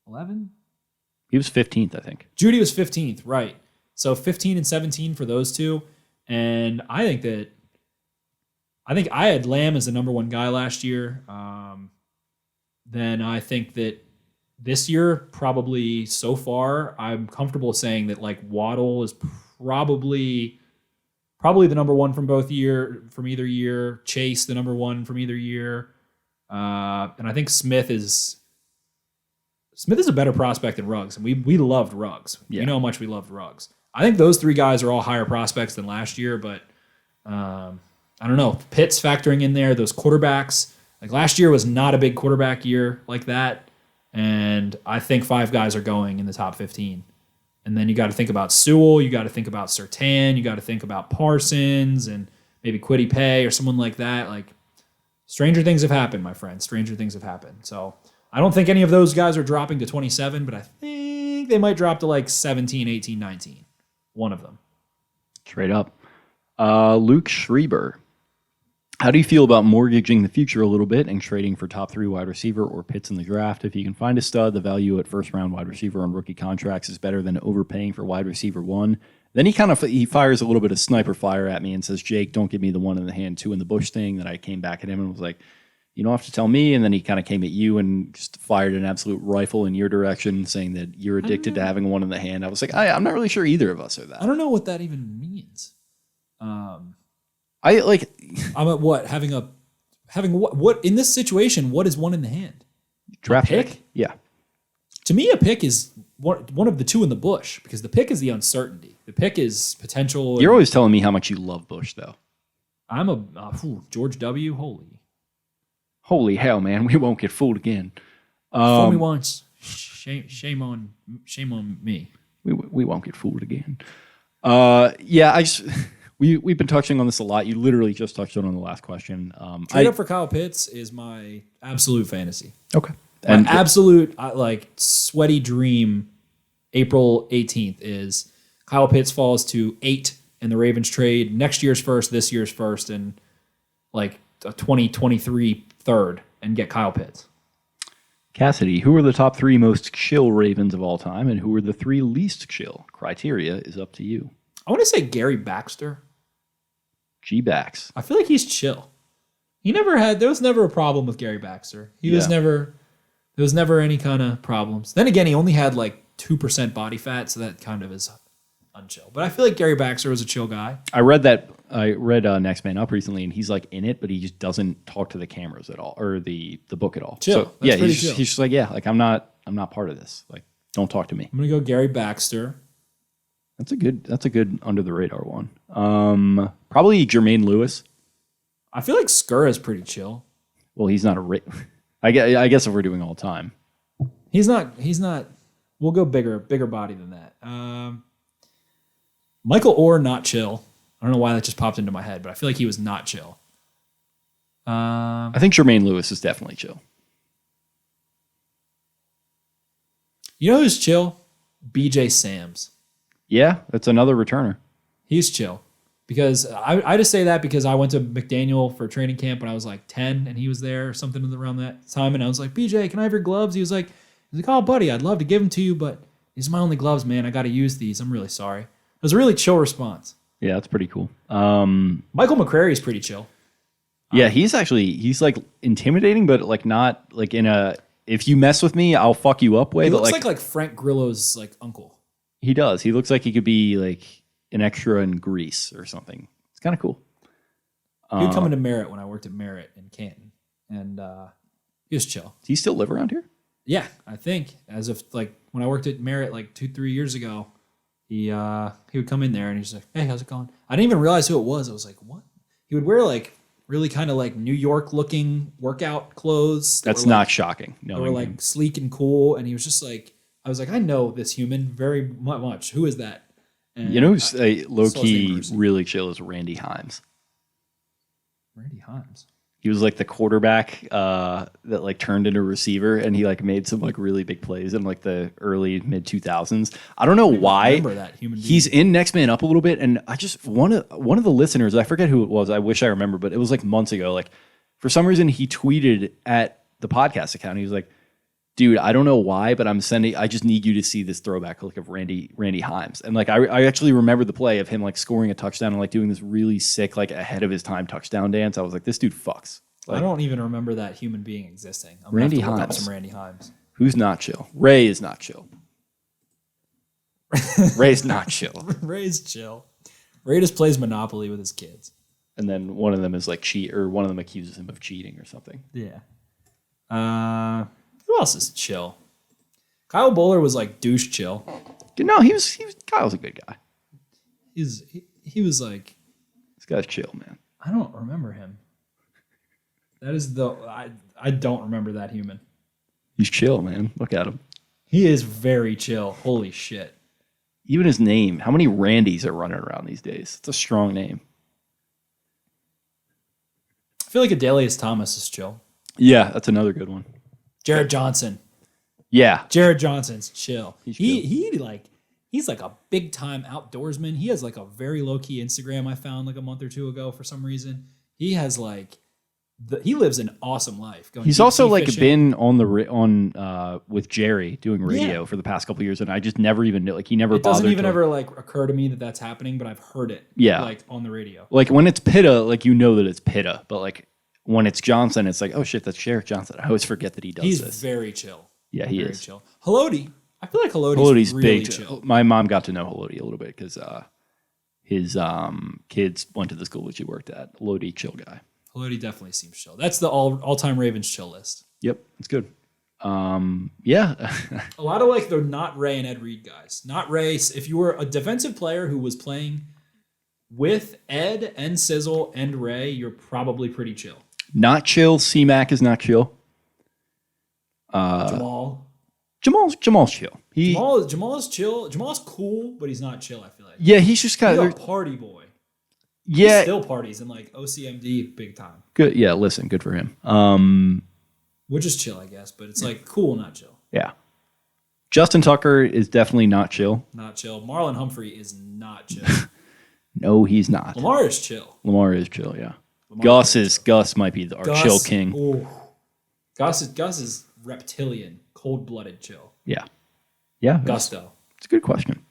11. He was 15th, I think. Judy was 15th, right? So 15 and 17 for those two, and I think I had Lamb as the number one guy last year. Then I think that this year, probably so far, I'm comfortable saying that Waddle is probably the number one from either year. Chase the number one from either year, and I think Smith is a better prospect than Ruggs, and we loved Ruggs. Yeah. You know how much we loved Ruggs. I think those three guys are all higher prospects than last year, but I don't know. Pitt's factoring in there. Those quarterbacks. Last year was not a big quarterback year like that, and I think 5 guys are going in the top 15. And then you got to think about Sewell, you got to think about Surtain, you got to think about Parsons, and maybe Kwity Paye or someone like that. Stranger things have happened, my friend. Stranger things have happened. So I don't think any of those guys are dropping to 27, but I think they might drop to 17, 18, 19. One of them. Straight up. Luke Schreiber. How do you feel about mortgaging the future a little bit and trading for top 3 wide receiver or Pitts in the draft? If you can find a stud, the value at first-round wide receiver on rookie contracts is better than overpaying for wide receiver 1. Then he fires a little bit of sniper fire at me and says, Jake, don't give me the 1 in the hand, 2 in the bush thing. That I came back at him and was like, you don't have to tell me. And then he kind of came at you and just fired an absolute rifle in your direction, saying that you're addicted to having 1 in the hand. I was like, I'm not really sure either of us are that. I don't know what that even means. I'm at what? Having what in this situation, what is 1 in the hand? Draft pick? Yeah. To me, a pick is one of the 2 in the bush, because the pick is the uncertainty. The pick is potential. You're always telling me how much you love Bush, though. I'm a George W. Holy hell, man! We won't get fooled again. Fool me once, shame on me. We won't get fooled again. We've been touching on this a lot. You literally just touched on the last question. Trade up for Kyle Pitts is my absolute fantasy. Okay. My absolute sweaty dream. April 18th is Kyle Pitts falls to 8 in the Ravens trade. Next year's first, this year's first, and a 2023 third, and get Kyle Pitts. Cassidy, who are the top 3 most chill Ravens of all time, and who are the 3 least chill? Criteria is up to you. I want to say Gary Baxter. G-Bax. I feel like he's chill. There was never a problem with Gary Baxter. There was never any kind of problems. Then again, he only had 2% body fat, so that kind of is unchill. But I feel like Gary Baxter was a chill guy. I read Next Man Up recently, and he's in it, but he just doesn't talk to the cameras at all, or the book at all. Chill. So, yeah, chill. He's just I'm not part of this. Don't talk to me. I'm gonna go Gary Baxter. That's a good under the radar one. Probably Jermaine Lewis. I feel like Skur is pretty chill. Well, he's not I guess if we're doing all time. He's not We'll go bigger body than that. Michael Orr, not chill. I don't know why that just popped into my head, but I feel like he was not chill. I think Jermaine Lewis is definitely chill. You know who's chill? BJ Sams. Yeah, that's another returner. He's chill. Because I just say that because I went to McDaniel for training camp when I was like 10 and he was there or something around that time. And I was like, BJ, can I have your gloves? He was like, oh, buddy, I'd love to give them to you, but these are my only gloves, man. I got to use these. I'm really sorry. It was a really chill response. Yeah, that's pretty cool. Michael McCrary is pretty chill. Yeah, he's like intimidating, but like not like in a, if you mess with me, I'll fuck you up way. He but looks like Frank Grillo's like uncle. He does. He looks like he could be like an extra in Grease or something. It's kind of cool. He would come into Merritt when I worked at Merritt in Canton, and he was chill. Does he still live around here? Yeah, I think as of like when I worked at Merritt like 2-3 years ago, he would come in there and he's like, "Hey, how's it going?" I didn't even realize who it was. I was like, "What?" He would wear like really kind of like New York looking workout clothes. That's not shocking. They were like sleek and cool, and he was just like, I was like, I know this human very much. Who is that? And you know who's low key really chill is Randy Himes. Randy Himes. He was like the quarterback that like turned into a receiver, and he like made some like really big plays in like the early mid 2000s. I don't know why. Remember that human being. He's in Next Man Up a little bit, and I just one of the listeners, I forget who it was. I wish I remember, but it was like months ago. Like for some reason, he tweeted at the podcast account. He was like, "Dude, I don't know why, but I just need you to see this throwback clip of Randy Himes." And like I actually remember the play of him like scoring a touchdown and like doing this really sick like ahead of his time touchdown dance. I was like, this dude fucks. Like, I don't even remember that human being existing. I'm Randy gonna have to look up Himes. some Randy Himes. Who's not chill? Ray is not chill. Ray's not chill. Ray's chill. Ray just plays Monopoly with his kids. And then one of them is like cheat, or one of them accuses him of cheating or something. Yeah. Who else is chill? Kyle Bowler was like douche chill. No, he was Kyle's a good guy. He was like, This guy's chill, man. I don't remember him. That is I don't remember that human. He's chill, man. Look at him. He is very chill. Holy shit. Even his name. How many Randys are running around these days? It's a strong name. I feel like Adelius Thomas is chill. Yeah, that's another good one. Jared Johnson. Yeah. Jared Johnson's chill. He's He's like a big time outdoorsman. He has like a very low key Instagram I found like a month or two ago for some reason. He has like he lives an awesome life. He's also like been on with Jerry doing radio for the past couple of years, and I just never even knew. Like he never. It doesn't even ever like occur to me that that's happening, but I've heard it. Yeah, like on the radio. Like when it's Pitta, like you know that it's Pitta, but like when it's Johnson, it's like, oh shit, that's Sheriff Johnson. I always forget that he does this. He's very chill. Yeah, he very is. Chill. Haloti. I feel like Halodi's really big. Chill. My mom got to know Haloti a little bit because his kids went to the school that she worked at. Haloti, chill guy. Haloti definitely seems chill. That's the all-time Ravens chill list. Yep, it's good. Yeah. A lot of like the not Ray and Ed Reed guys. Not Ray. If you were a defensive player who was playing with Ed and Sizzle and Ray, you're probably pretty chill. Not chill. C-Mac is not chill. Jamal's chill. Jamal is chill. Jamal's cool, but he's not chill, I feel like. Yeah, he's just kind He's of a party boy. Yeah. He still parties in like OCMD big time. Good. Yeah, listen, good for him. Which is chill, I guess, but it's like cool, not chill. Yeah. Justin Tucker is definitely not chill. Not chill. Marlon Humphrey is not chill. No, he's not. Lamar is chill. Lamar is chill, yeah. Gus might be our chill king. Ooh. Gus is reptilian, cold-blooded chill. Yeah. Yeah. Gusto. It's a good question.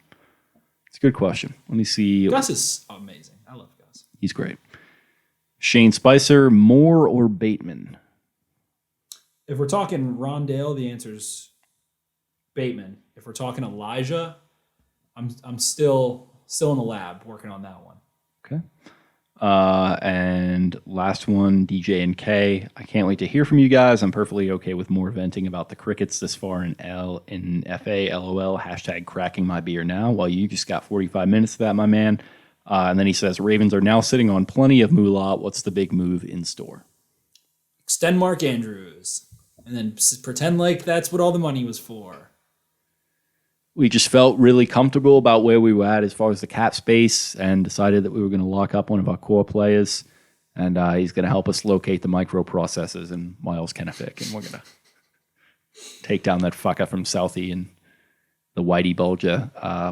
Let me see. Gus is amazing. I love Gus. He's great. Shane Spicer, Moore or Bateman? If we're talking Rondale, the answer is Bateman. If we're talking Elijah, I'm still in the lab working on that one. Okay. And last one, DJ and K. I can't wait to hear from you guys. I'm perfectly okay with more venting about the Crickets this far in FA, LOL, hashtag cracking my beer now, while you just got 45 minutes of that, my man. And then he says, Ravens are now sitting on plenty of moolah. What's the big move in store? Extend Mark Andrews. And then pretend like that's what all the money was for. we just felt really comfortable about where we were at as far as the cap space and decided that we were going to lock up one of our core players. And he's going to help us locate the micro processes in Miles Kennefic. And we're going to take down that fucker from Southie and the Whitey Bulger,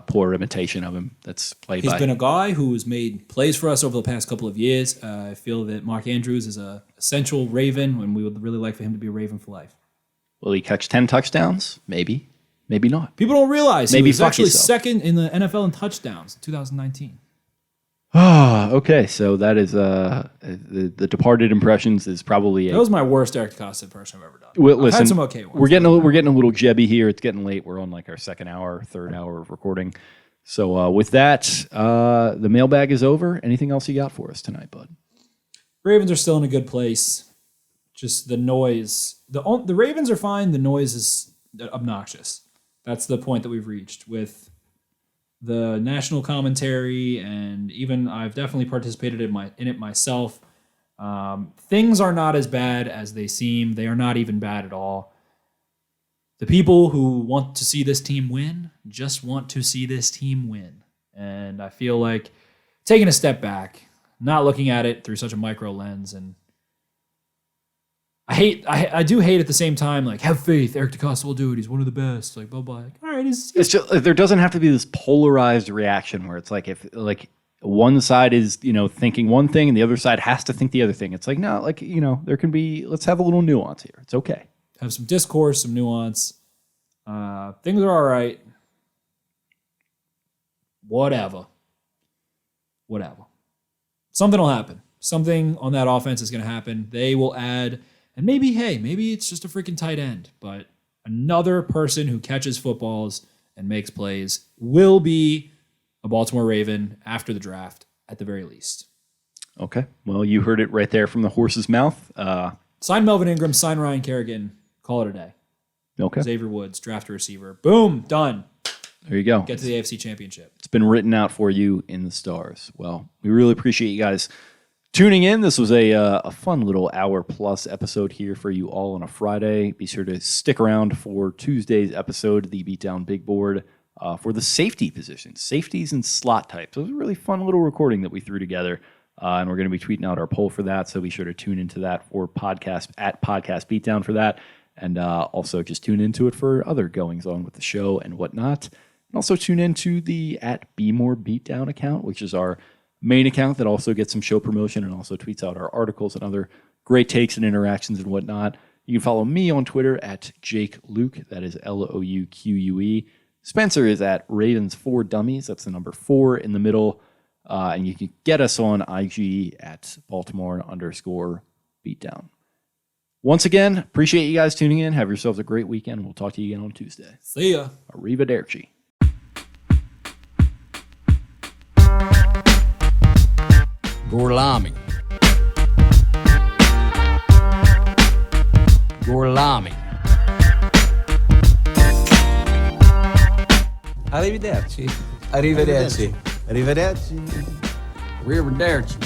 poor imitation of him that's played by. He's been a guy who's made plays for us over the past couple of years. I feel that Mark Andrews is a essential Raven, and we would really like for him to be a Raven for life. Will he catch 10 touchdowns? Maybe. Maybe not. People don't realize Maybe he was fuck actually yourself. second in the NFL in touchdowns in 2019. Okay, so that is the Departed impressions is probably That was my worst Eric DeCosta impression I've ever done. Well, I've listen, had some okay ones. we're getting a little jebby here. It's getting late. We're on like our third hour of recording. So with that, the mailbag is over. Anything else you got for us tonight, bud? Ravens are still in a good place. Just the noise. The Ravens are fine. The noise is obnoxious. That's the point that we've reached with the national commentary, and even I've definitely participated in it myself. Things are not as bad as they seem. They are not even bad at all. The people who want to see this team win just want to see this team win. And I feel like taking a step back, not looking at it through such a micro lens, and I do hate at the same time, like, have faith, Eric DeCosta will do it, he's one of the best, like, blah, blah. Like, all right, It's just there doesn't have to be this polarized reaction where it's like if like one side is thinking one thing and the other side has to think the other thing. It's like no, like there can be. Let's have a little nuance here. It's okay. have some discourse, some nuance. Things are all right. Whatever. Something will happen. Something on that offense is going to happen. They will add, and maybe it's just a freaking tight end, but another person who catches footballs and makes plays will be a Baltimore Raven after the draft at the very least. Okay. Well, you heard it right there from the horse's mouth. Sign Melvin Ingram, sign Ryan Kerrigan, call it a day. Okay. Xavier Woods, draft a receiver. Boom, done. There you go. Get to the AFC Championship. It's been written out for you in the stars. Well, we really appreciate you guys tuning in. This was a fun little hour-plus episode here for you all on a Friday. Be sure to stick around for Tuesday's episode, the Beatdown Big Board, for the safety positions, safeties and slot types. It was a really fun little recording that we threw together, and we're going to be tweeting out our poll for that, so be sure to tune into that for podcast Beatdown for that, and also just tune into it for other goings-on with the show and whatnot. And also tune into the @BeMoreBeatdown account, which is our main account that also gets some show promotion and also tweets out our articles and other great takes and interactions and whatnot. You can follow me on Twitter @JakeLuke. That is LOUQUE. Spencer is @Ravens4Dummies. That's the number 4 in the middle. And you can get us on IG @Baltimore_Beatdown. Once again, appreciate you guys tuning in. Have yourselves a great weekend. We'll talk to you again on Tuesday. See ya. Arrivederci. Gorlami. Arrivederci. Arrivederci. Arrivederci. Arrivederci.